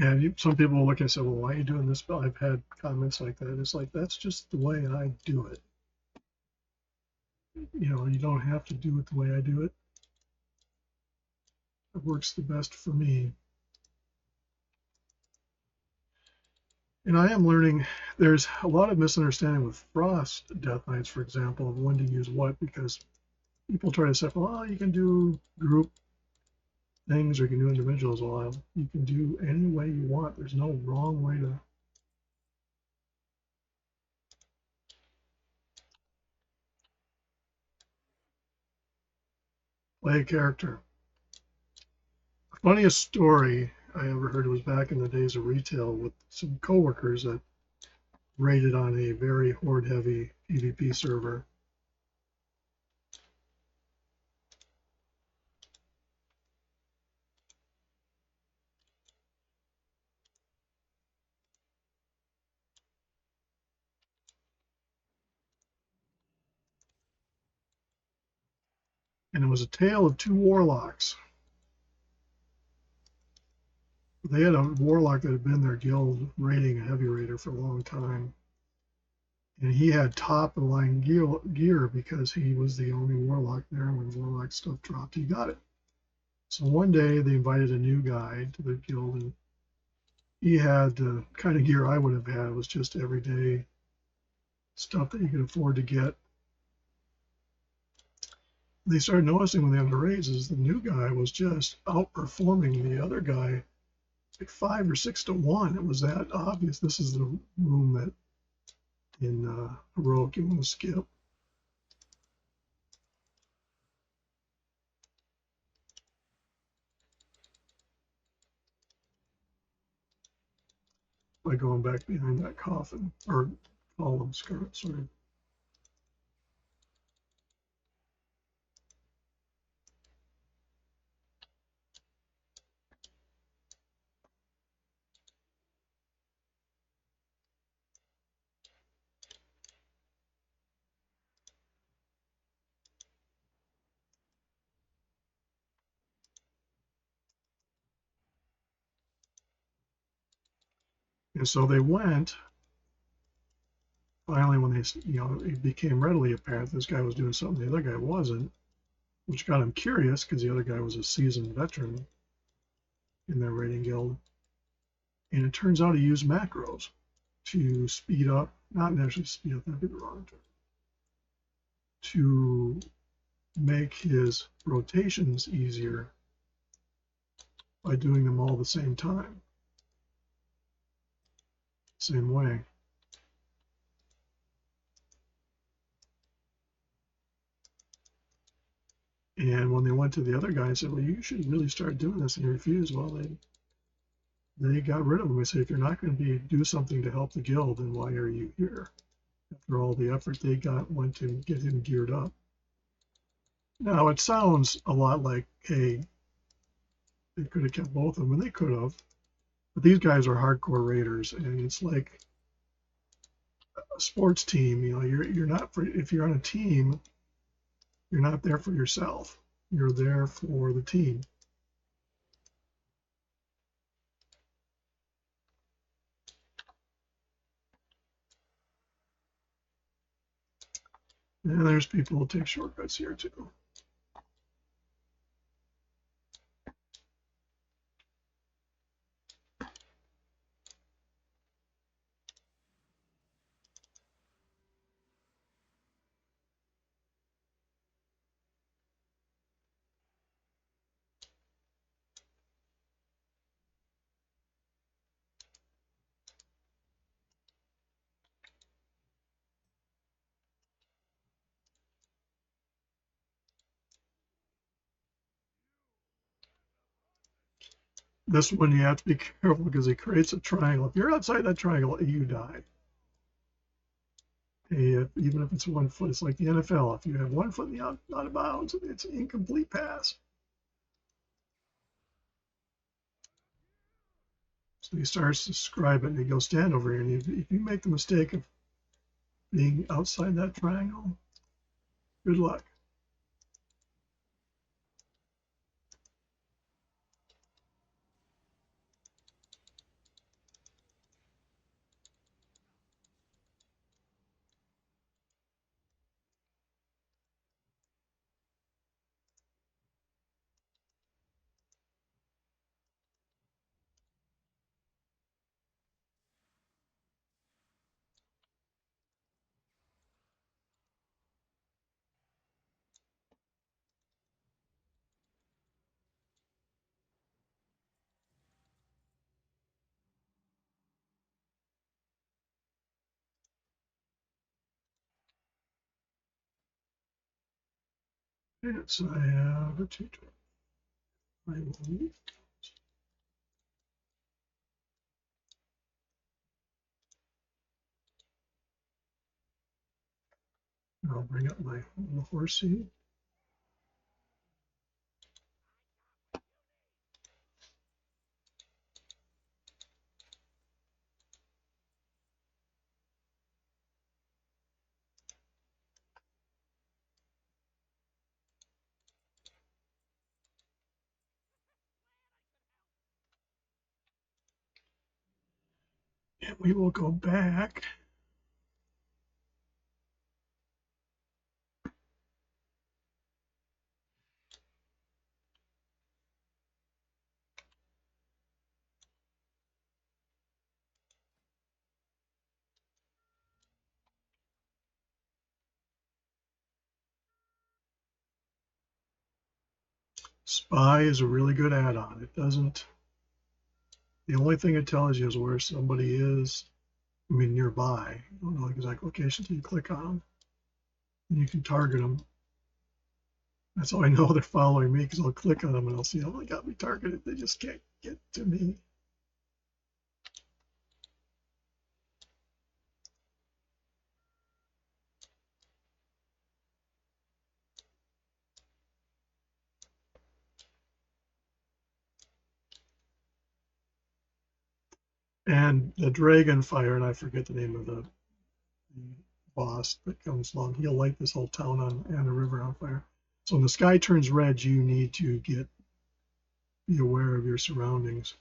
And some people will look and say, well, why are you doing this? But I've had comments like that. It's like, that's just the way I do it. You know, you don't have to do it the way I do it. It works the best for me. And I am learning, there's a lot of misunderstanding with Frost Death Knights, for example, of when to use what, because people try to say, well, you can do group things or you can do individuals. Well, you can do any way you want. There's no wrong way to play a character. The funniest story I ever heard was back in the days of retail with some coworkers that raided on a very horde heavy PvP server. And it was a tale of two warlocks. They had a warlock that had been in their guild raiding a heavy raider for a long time. And he had top of the line gear because he was the only warlock there. When warlock stuff dropped, he got it. So one day they invited a new guy to the guild, and he had the kind of gear I would have had. It was just everyday stuff that you could afford to get. They started noticing when they had the raises, the new guy was just outperforming the other guy like 5 or 6 to 1. It was that obvious. This is the room that in heroic you want to skip. By going back behind that coffin or column skirt, sorry. And so they went. Finally, when they, it became readily apparent this guy was doing something the other guy wasn't, which got him curious because the other guy was a seasoned veteran in their raiding guild. And it turns out he used macros to speed up, not actually speed up, that'd be the wrong term, to make his rotations easier by doing them all at the same time, same way. And when they went to the other guy and said, well, you should really start doing this, and he refused, well, they got rid of him. They said, if you're not going to do something to help the guild, then why are you here? After all the effort they went to get him geared up. Now, it sounds a lot like, hey, they could have kept both of them, and they could have. But these guys are hardcore raiders, and it's like a sports team. You're not if you're on a team, you're not there for yourself. You're there for the team. And there's people who take shortcuts here too. This one you have to be careful because it creates a triangle. If you're outside that triangle, you die. Even if it's 1 foot, it's like the NFL. If you have 1 foot in the out of bounds, it's an incomplete pass. So he starts to describe it, and he goes, stand over here. And if you make the mistake of being outside that triangle, good luck. Yes, I have a tutor. I will leave. I'll bring up my little horsey. And we will go back. Spy is a really good add-on. It doesn't, the only thing it tells you is where somebody is, I mean, nearby. You don't know the exact location until you click on them. And you can target them. That's how I know they're following me, because I'll click on them and I'll see, oh, they got me targeted. They just can't get to me. And the dragon fire, and I forget the name of the boss that comes along, he'll light this whole town on and the river on fire. So when the sky turns red, you need to be aware of your surroundings.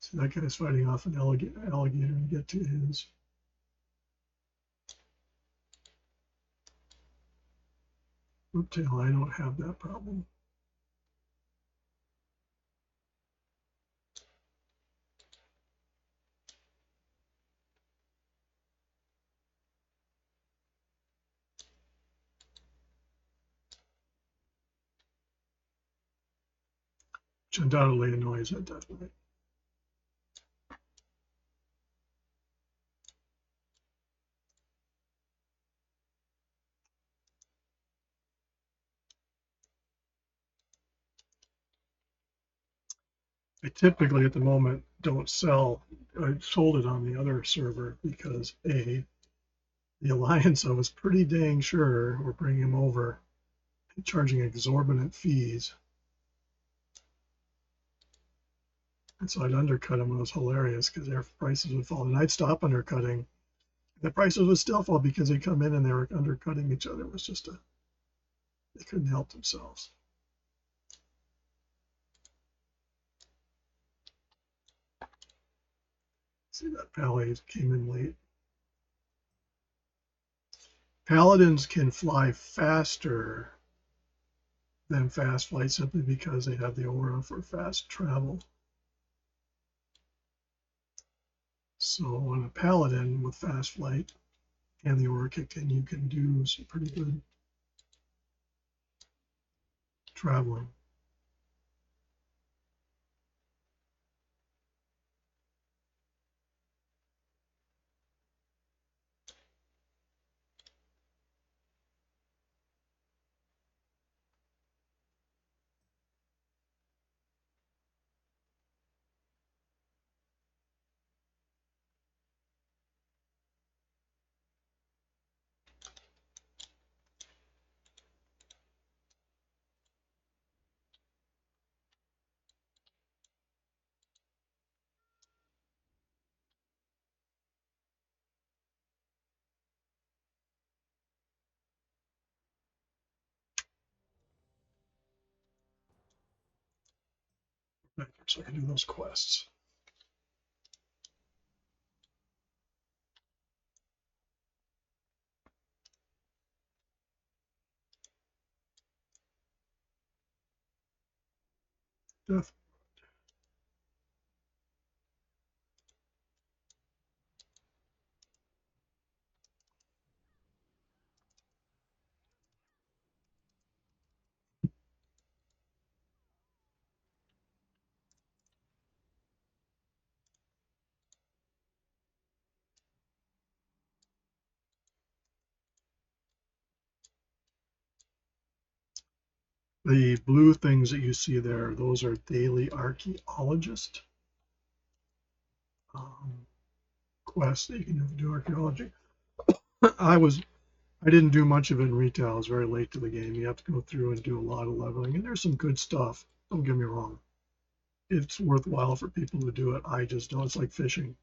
So that guy's fighting off an alligator to get to his. Whiptail, I don't have that problem. Which undoubtedly annoys it, definitely. I typically at the moment don't sell. I sold it on the other server because A, the alliance I was pretty dang sure were bringing him over, charging exorbitant fees. And so I'd undercut them. It was hilarious because their prices would fall. And I'd stop undercutting. The prices would still fall because they'd come in and they were undercutting each other. It was just they couldn't help themselves. See, that pally came in late. Paladins can fly faster than fast flight simply because they have the aura for fast travel. So on a paladin with fast flight and the aura kicked in, you can do some pretty good traveling. So I can do those quests. Death. The blue things that you see there, those are daily archaeologist quests that you can do archaeology. I didn't do much of it in retail. I was very late to the game. You have to go through and do a lot of leveling, and there's some good stuff. Don't get me wrong. It's worthwhile for people to do it. I just don't. It's like fishing.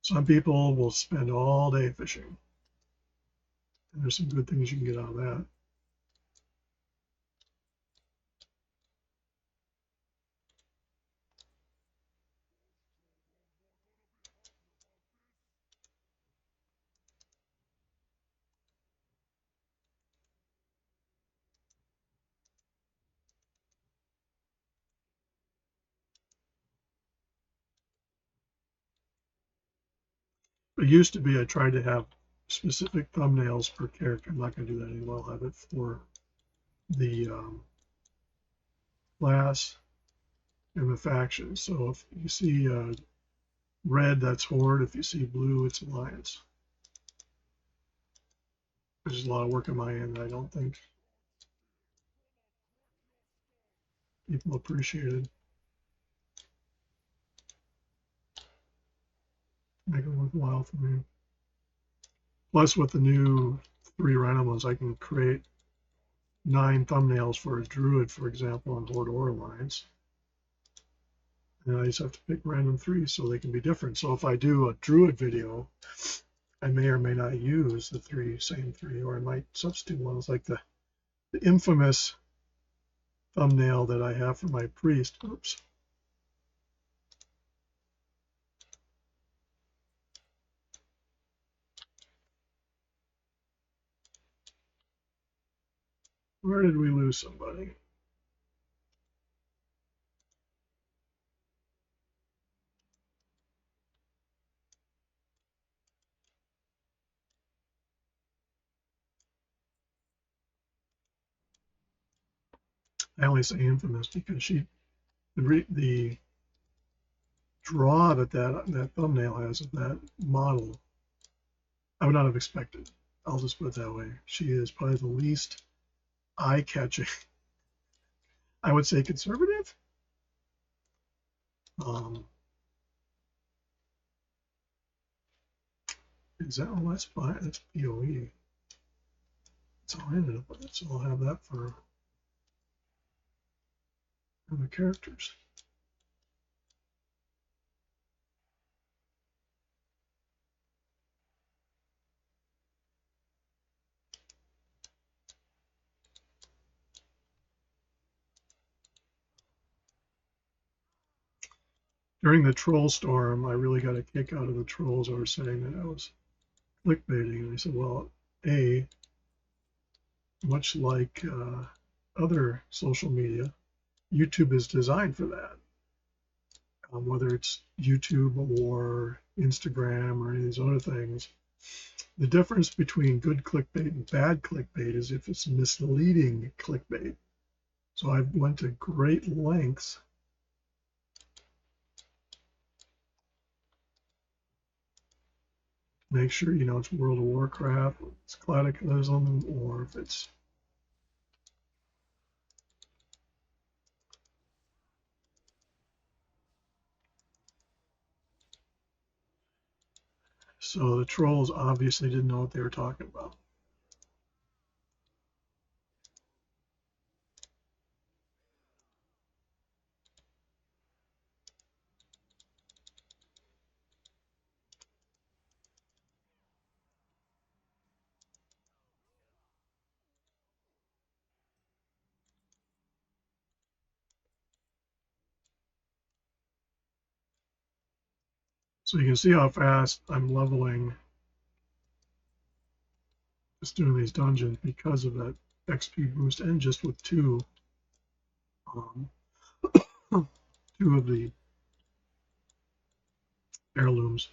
Some people will spend all day fishing, and there's some good things you can get out of that. It used to be I tried to have specific thumbnails per character. I'm not going to do that anymore. I'll have it for the class and the faction. So if you see red, that's Horde. If you see blue, it's Alliance. There's a lot of work on my end that I don't think people appreciated. Make it worthwhile for me. Plus, with the new 3 random ones, I can create 9 thumbnails for a Druid, for example, on Horde or Alliance. And I just have to pick random 3 so they can be different. So if I do a Druid video, I may or may not use the same three, or I might substitute ones like the infamous thumbnail that I have for my priest. Oops. Where did we lose somebody? I only say infamous because the draw that thumbnail has of that model, I would not have expected. I'll just put it that way. She is probably the least eye-catching. I would say conservative. Is that that's POE. That's all I ended up with. So I'll have that for the characters. During the troll storm, I really got a kick out of the trolls who were saying that I was clickbaiting. And I said, well, much like other social media, YouTube is designed for that. Whether it's YouTube or Instagram or any of these other things, the difference between good clickbait and bad clickbait is if it's misleading clickbait. So I went to great lengths to make sure, it's World of Warcraft, or it's Cataclysm, or if it's so the trolls obviously didn't know what they were talking about. So you can see how fast I'm leveling just doing these dungeons because of that XP boost, and just with two of the heirlooms.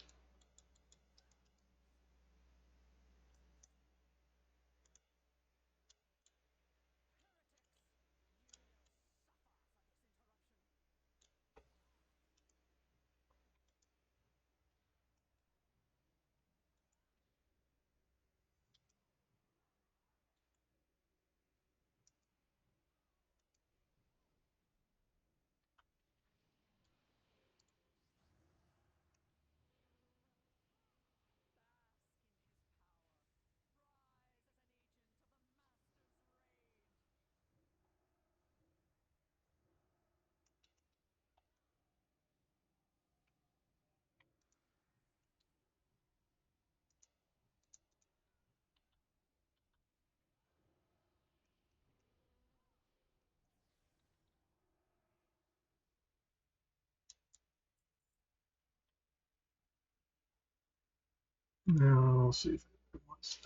Now, I'll see if it wants.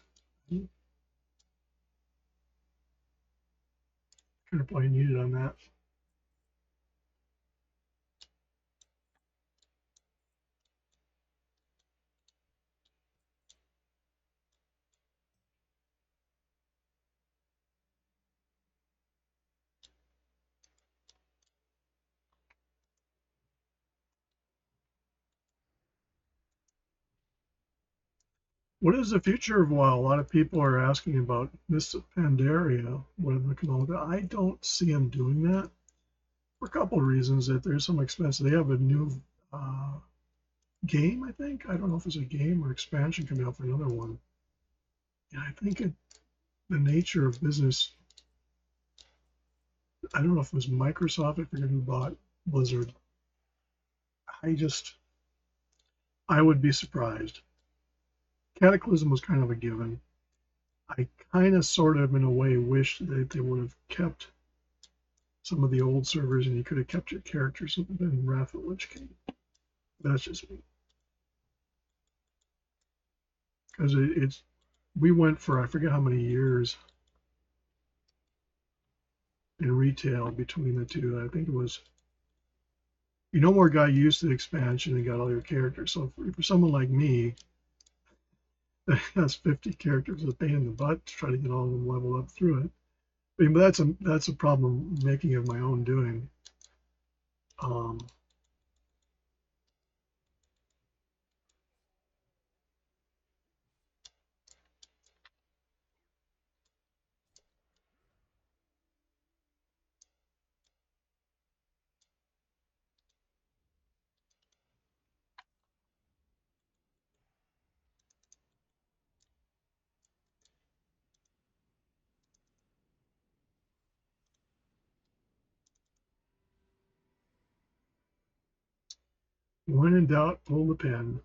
Kind of probably needed on that. What is the future of WoW? A lot of people are asking about Mists of Pandaria, what they can all do. I don't see them doing that for a couple of reasons. That there's some expense. They have a new uh, game, I think. I don't know if it's a game or expansion coming out for another one. And I think the nature of business, I don't know if it was Microsoft, I forget who bought Blizzard. I would be surprised. Cataclysm was kind of a given. I kind of sort of in a way wish that they would have kept some of the old servers and you could have kept your characters in Wrath of the Lich King. That's just me. Because we went for I forget how many years in retail between the two. I think it was you no more got used to the expansion and got all your characters. So for someone like me that has 50 characters, it's a pain in the butt to try to get all of them leveled up through it. I mean, but that's a problem making of my own doing. Um, when in doubt, pull the pin.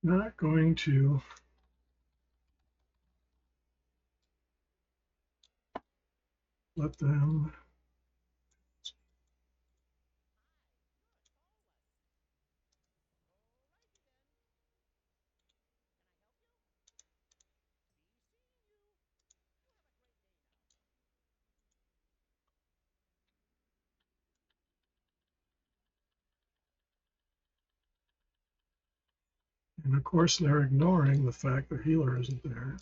Not going to let them. And of course, they're ignoring the fact the healer isn't there.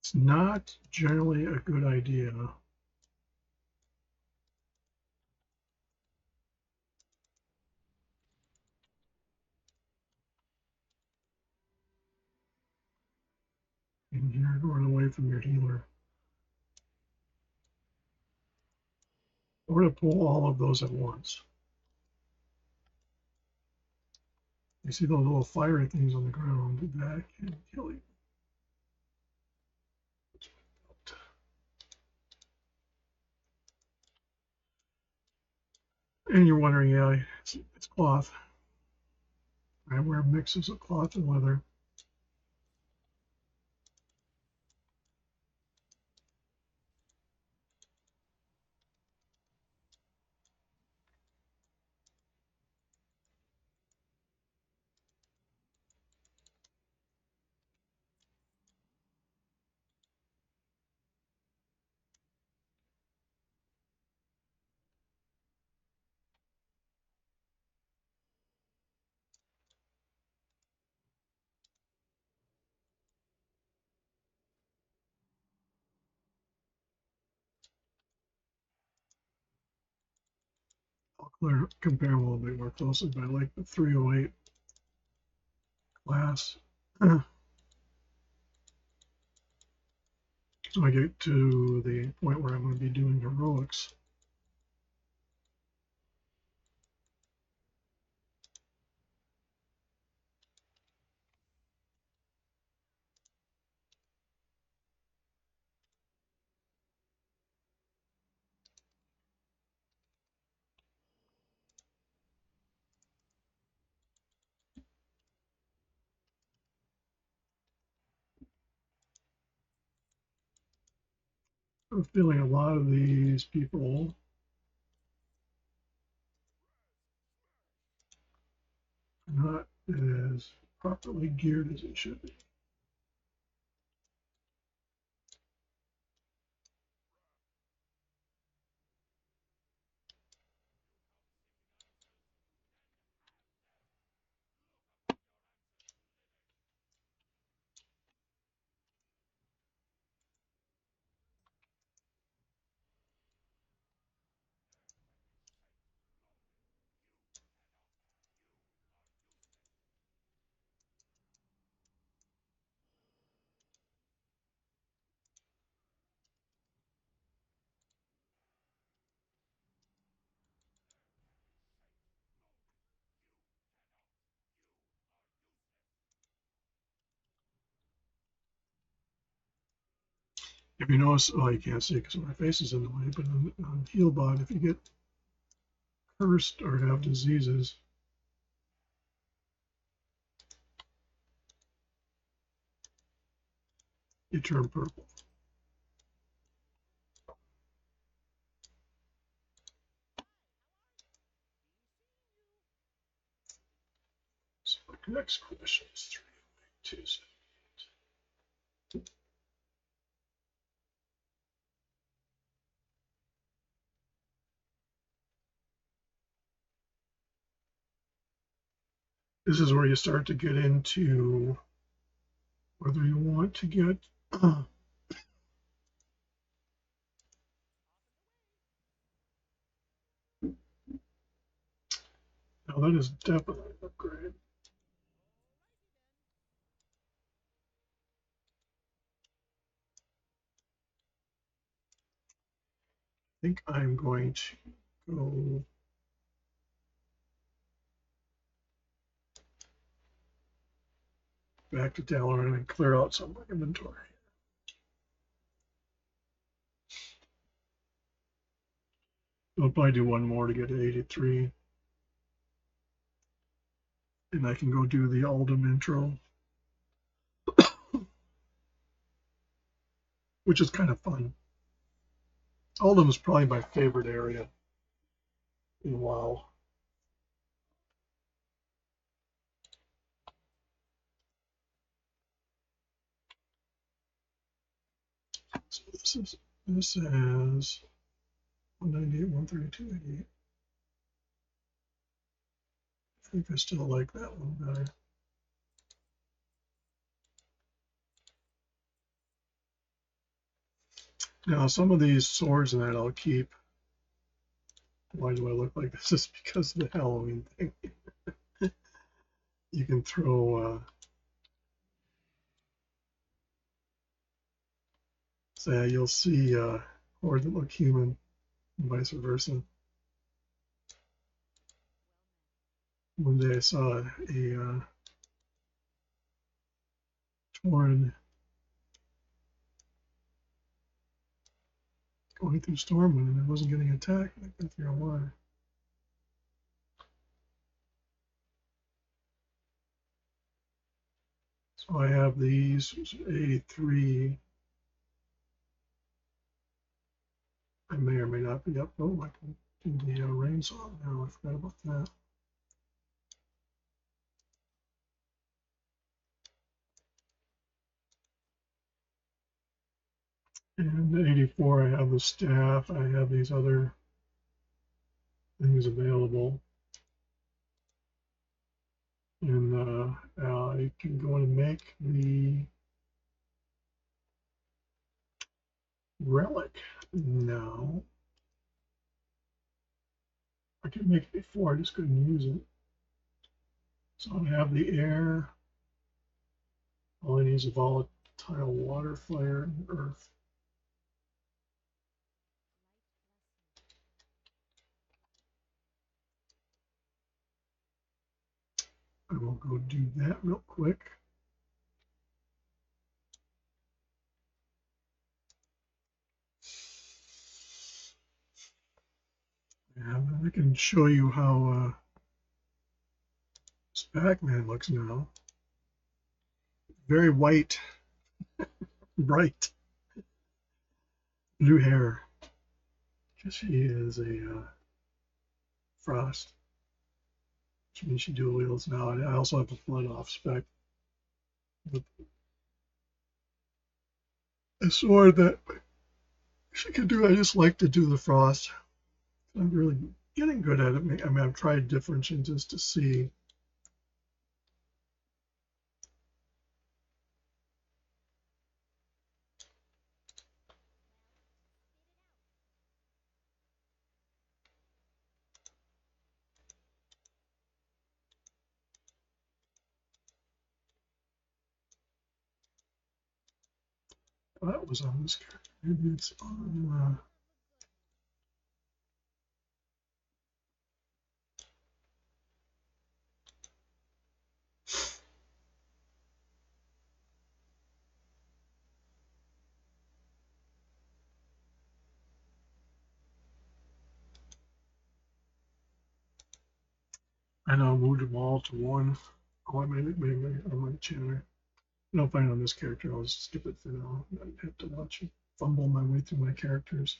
It's not generally a good idea. And you're going away from your healer. We're going to pull all of those at once. You see those little fiery things on the ground? That can kill you. And you're wondering, yeah, it's cloth. I wear mixes of cloth and leather. I'll compare them a little bit more closely, but I like the 308 class. So I get to the point where I'm going to be doing heroics. I'm feeling a lot of these people are not as properly geared as they should be. If you notice, well, you can't see because my face is in the way, but on Healbot, if you get cursed or have diseases, you turn purple. So the next question is 308. This is where you start to get into whether you want to get now that is definitely an upgrade. I think I'm going to go back to Dalaran and clear out some of my inventory. I'll probably do one more to get to 83. And I can go do the Uldum intro, which is kind of fun. Uldum is probably my favorite area in WoW. So this has 198, 132, 88. I think I still like that one better. Now, some of these swords and that I'll keep. Why do I look like this? Just because of the Halloween thing. You can throw, so yeah, you'll see Horde that look human, and vice versa. One day I saw a Tauren going through Stormwind and I wasn't getting attacked. I couldn't figure out why. So I have these 83. I may or may not be up. Oh, I can do the rain song now. I forgot about that. And the 84, I have the staff. I have these other things available. And I can go and make the relic now. I could make it before, I just couldn't use it. So I have the air. All I need is a volatile water, fire, and earth. I will go do that real quick. And I can show you how this Pac-Man looks now. Very white, bright, blue hair. Because she is a frost, which means she dual wields now. I also have a flood off spec. A sword that she can do. I just like to do the frost. I'm really getting good at it. I mean, I've tried different just to see. Oh, that was on this character. Maybe it's on. I know I moved them all to one. Oh, maybe on my channel. I don't find it on this character. I'll just skip it for now. I have to watch it fumble my way through my characters.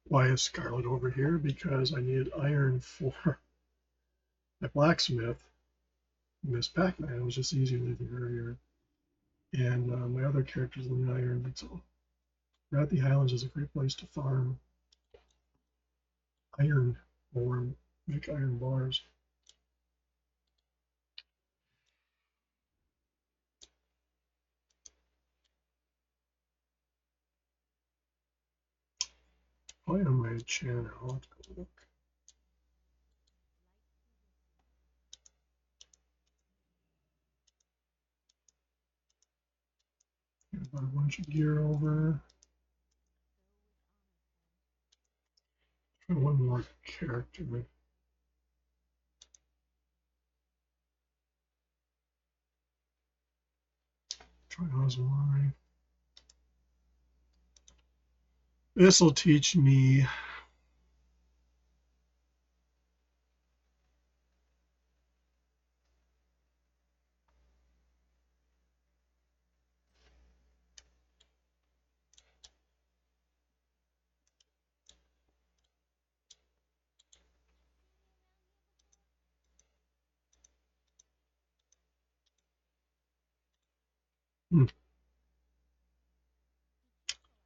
Why is Scarlet over here? Because I needed iron for my blacksmith. Miss Pac-Man was just easier leaving her here. And my other characters need iron. So Wrathy Highlands is a great place to farm iron ore and make iron bars. Why on my channel? Let's go look. Got a bunch of gear over. Try one more character. Try Oswald. This will teach me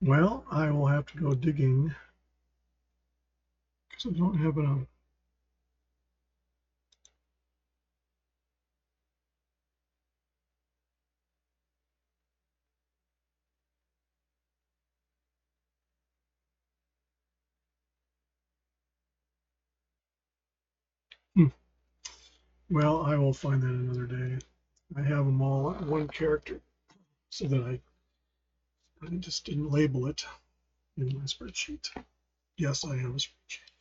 Well, I will have to go digging because I don't have enough. Well, I will find that another day. I have them all on one character so that I just didn't label it in my spreadsheet. Yes, I have a spreadsheet.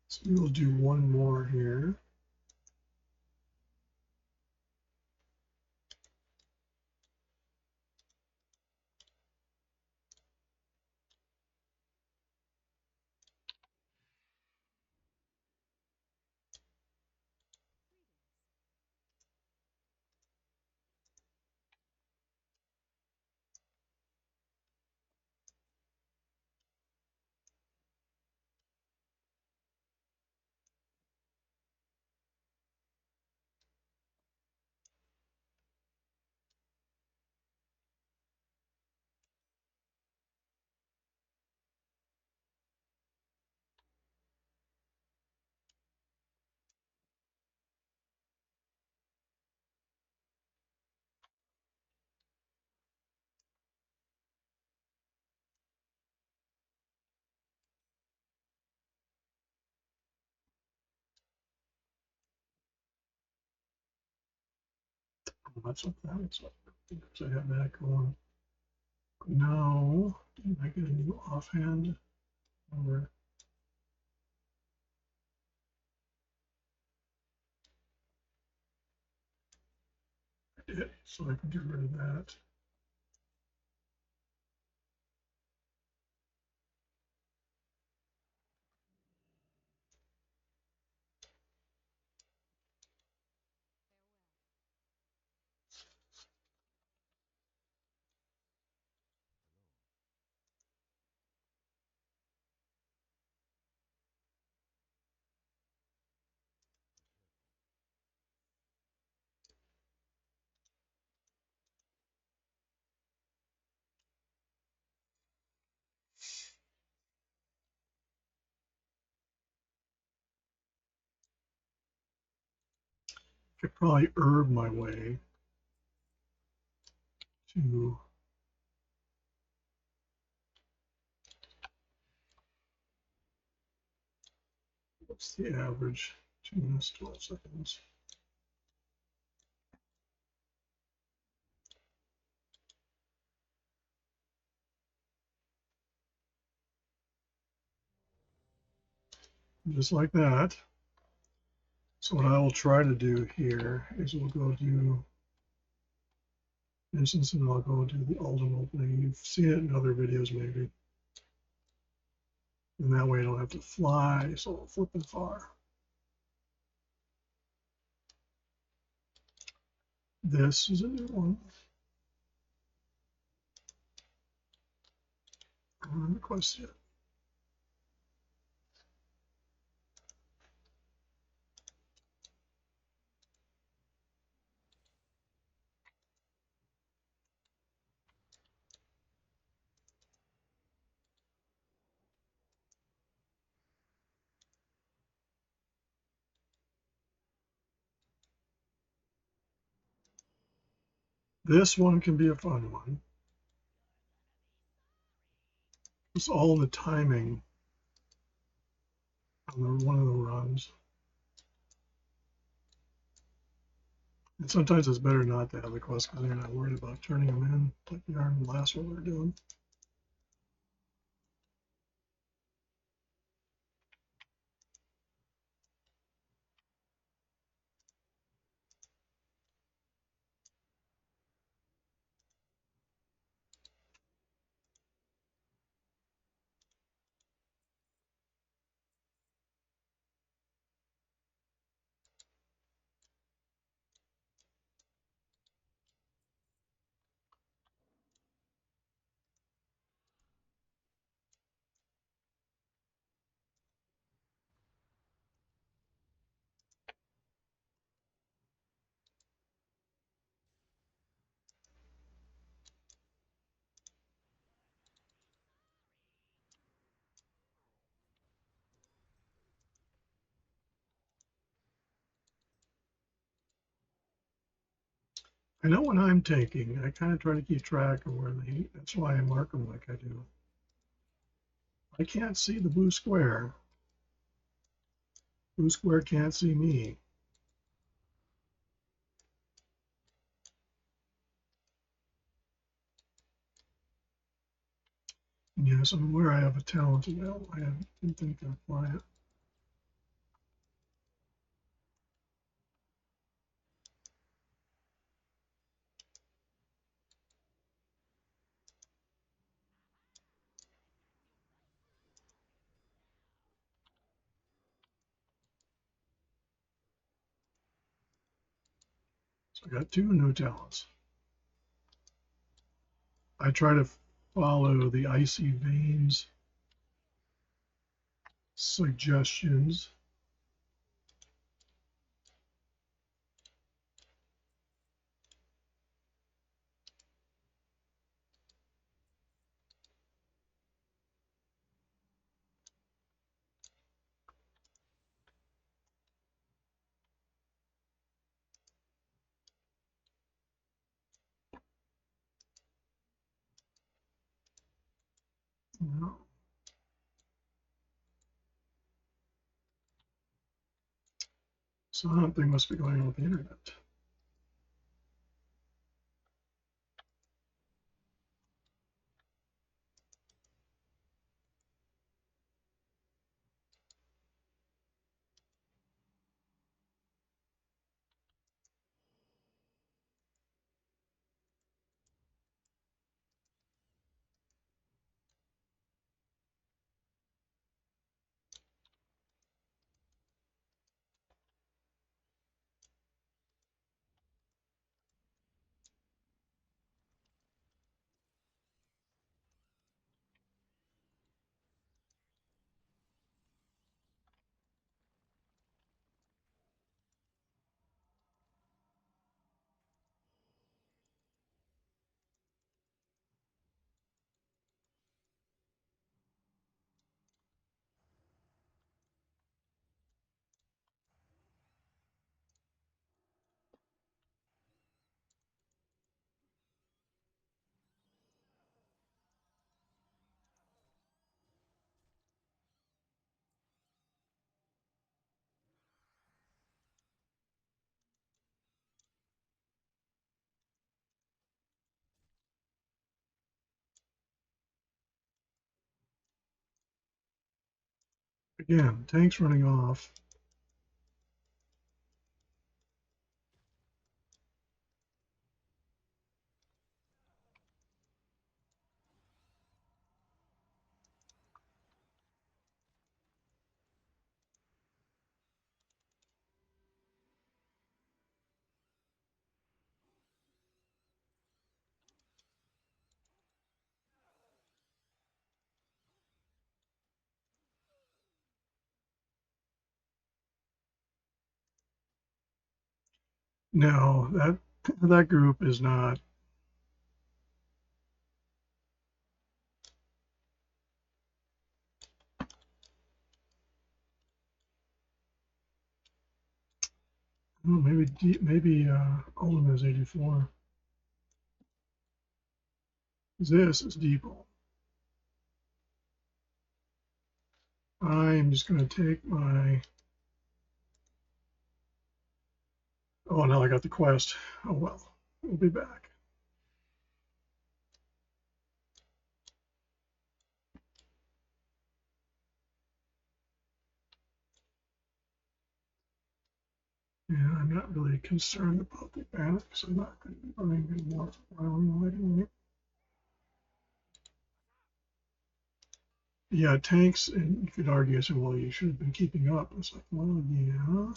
So we will do one more here. That's what that looks like. So I have that going. Now, did I get a new offhand? Or I did, so I can get rid of that. I could probably herb my way to what's the average? 2 minutes, 12 seconds. Just like that. So what I will try to do here is we'll go do instance and I'll go do the ultimate opening. You've seen it in other videos maybe. And that way I don't have to fly so flipping far. This is a new one. I haven't requested yet. This one can be a fun one. It's all in the timing on one of the runs. And sometimes it's better not to have the quests because they're not worried about turning them in like they are in the last one we're doing. I know when I'm taking. I kind of try to keep track of where they. That's why I mark them like I do. I can't see the blue square. Blue square can't see me. Yes, I'm aware I have a talented elf. I didn't think to apply it. So I got 2 new talents. I try to follow the Icy Veins suggestions. No. Something must be going on with the internet. Again, tank's running off. No, that group is not. Oh, maybe Olin is 84. This is Depot. I'm just going to take my. Oh, now I got the quest. Oh well, we'll be back. Yeah, I'm not really concerned about the advantage because I'm not going to be running anymore for a while anyway. Yeah, tanks, and you could argue, so well, you should have been keeping up. It's like, well, yeah.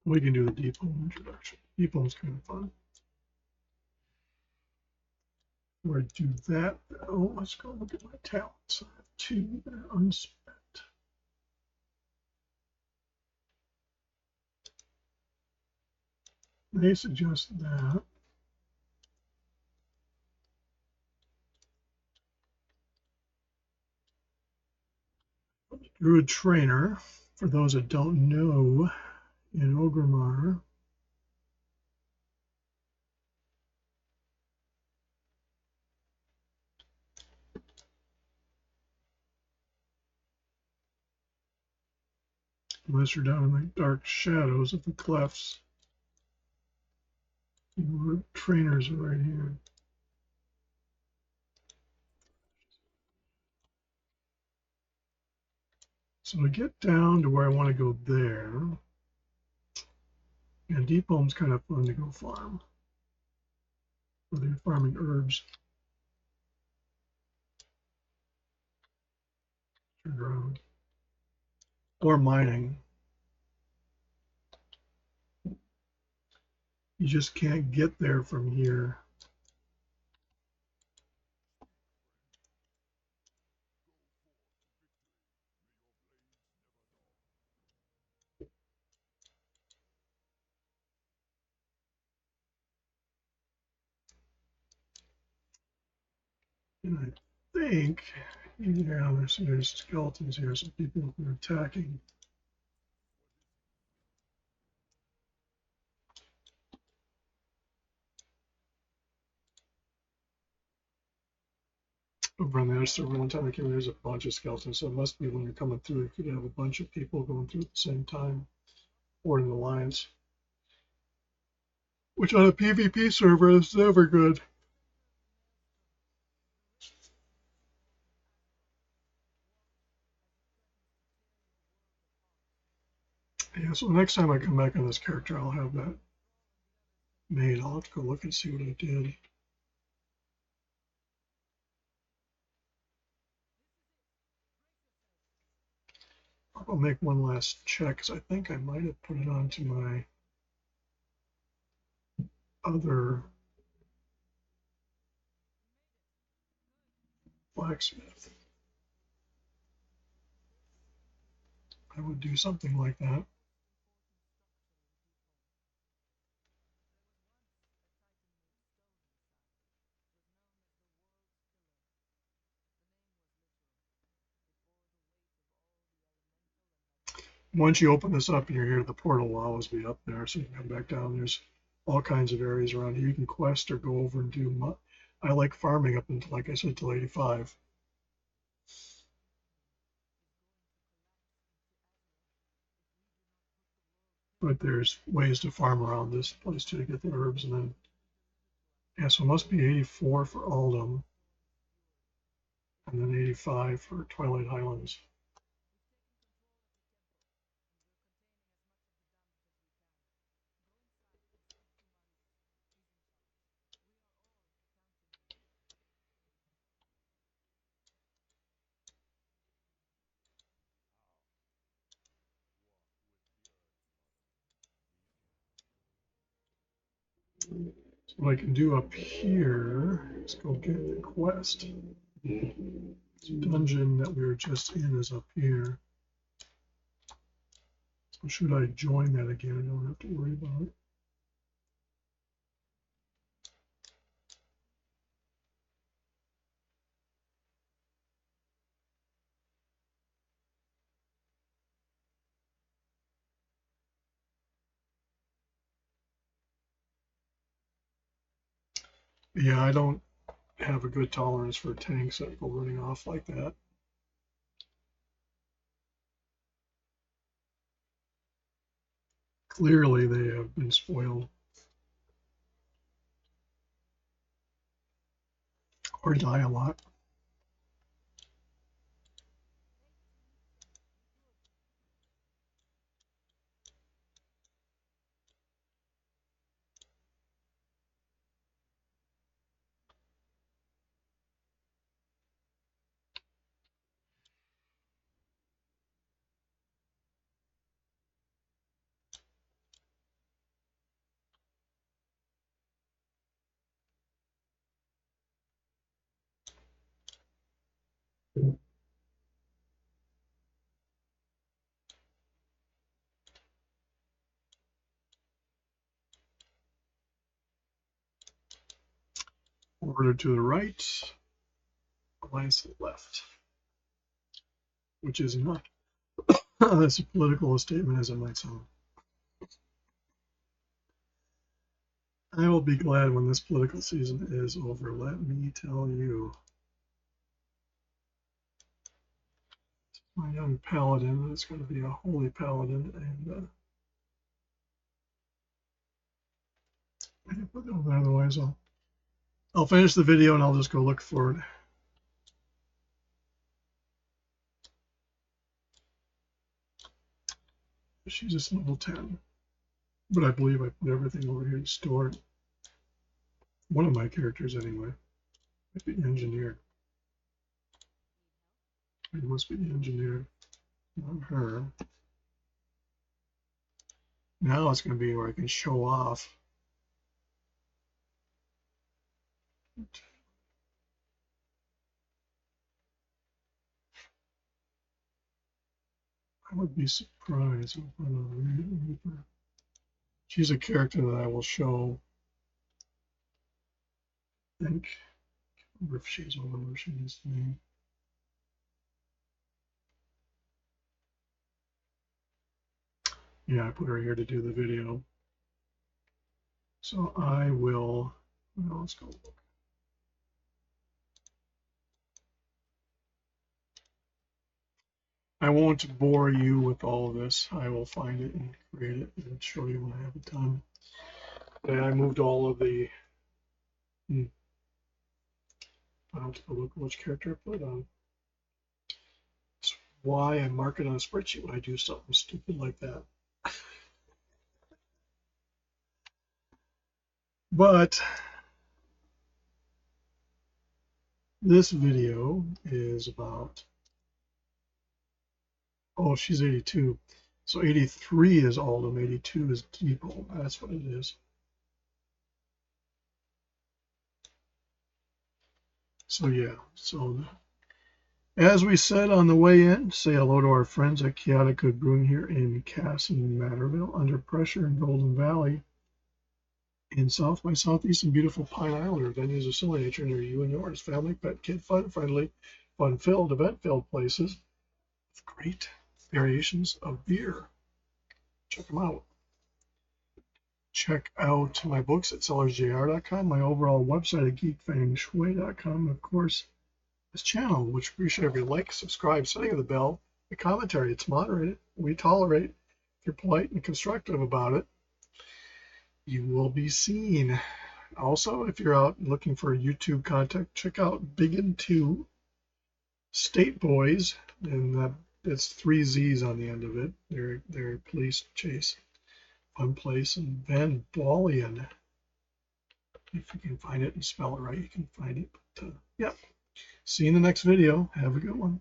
We can do the depot introduction. Depot's kind of fun. Before I do that, oh, let's go look at my talents. I have 2 that are unspent. They suggest that. Druid Trainer, for those that don't know, in Ogrimmar, unless you're down in the dark shadows of the clefts, your trainers are right here. So to get down to where I want to go there, and Deep Home's kind of fun to go farm, whether you're farming herbs. Turn around. Or mining. You just can't get there from here. And I think, yeah, there's skeletons here, so people are attacking. Over on the other server one time I came in, there's a bunch of skeletons, so it must be when you're coming through, you could have a bunch of people going through at the same time, or an alliance. Which on a PvP server is never good. Yeah, so next time I come back on this character, I'll have that made. I'll have to go look and see what I did. I'll make one last check, because I think I might have put it onto my other blacksmith. I would do something like that. Once you open this up and you're here, the portal will always be up there, so you can come back down. There's all kinds of areas around here. You can quest or go over and do. I like farming up until, like I said, till 85. But there's ways to farm around this place too to get the herbs, and then yeah, so it must be 84 for Aldum, and then 85 for Twilight Highlands. So what I can do up here is go get the quest. This dungeon that we were just in is up here. So should I join that again? I don't have to worry about it. Yeah, I don't have a good tolerance for tanks that go running off like that. Clearly, they have been spoiled or die a lot. Horde to the right, Alliance to the left, which is not as political a statement as it might sound. I will be glad when this political season is over, let me tell you. My young paladin is going to be a holy paladin, and otherwise I'll finish the video and I'll just go look for it. She's just level 10, but I believe I put everything over here to store it. One of my characters anyway. Might be engineer. It must be engineer, not her. Now it's going to be where I can show off. I would be surprised. She's a character that I will show. I think. I wonder if she's over where she is to me. Yeah, I put her here to do the video. So I will, well, let's go look. I won't bore you with all of this. I will find it and create it and show you when I have it done. And I moved all of the, I have to look which character I put on. That's why I mark it on a spreadsheet when I do something stupid like that. But this video is about, oh, she's 82. So 83 is Alden, 82 is Depot. That's what it is. So yeah, so as we said on the way in, say hello to our friends at Cata Good Brewing here in Cass and Matterville, under pressure in Golden Valley, in South by Southeast and beautiful Pine Island, or venues of similar nature near you and yours. Family, pet, kid, fun-friendly, fun-filled, event-filled places with great variations of beer. Check them out. Check out my books at sellersjr.com, my overall website at geekfengshui.com, of course, this channel, which we appreciate if you like, subscribe, setting the bell, the commentary. It's moderated. We tolerate. If you're polite and constructive about it, you will be seen. Also, if you're out looking for YouTube content, check out Big Into State Boys, and it's 3 Z's on the end of it. They're police chase, fun place, and Van Bolian. If you can find it and spell it right, you can find it. But yeah. See you in the next video. Have a good one.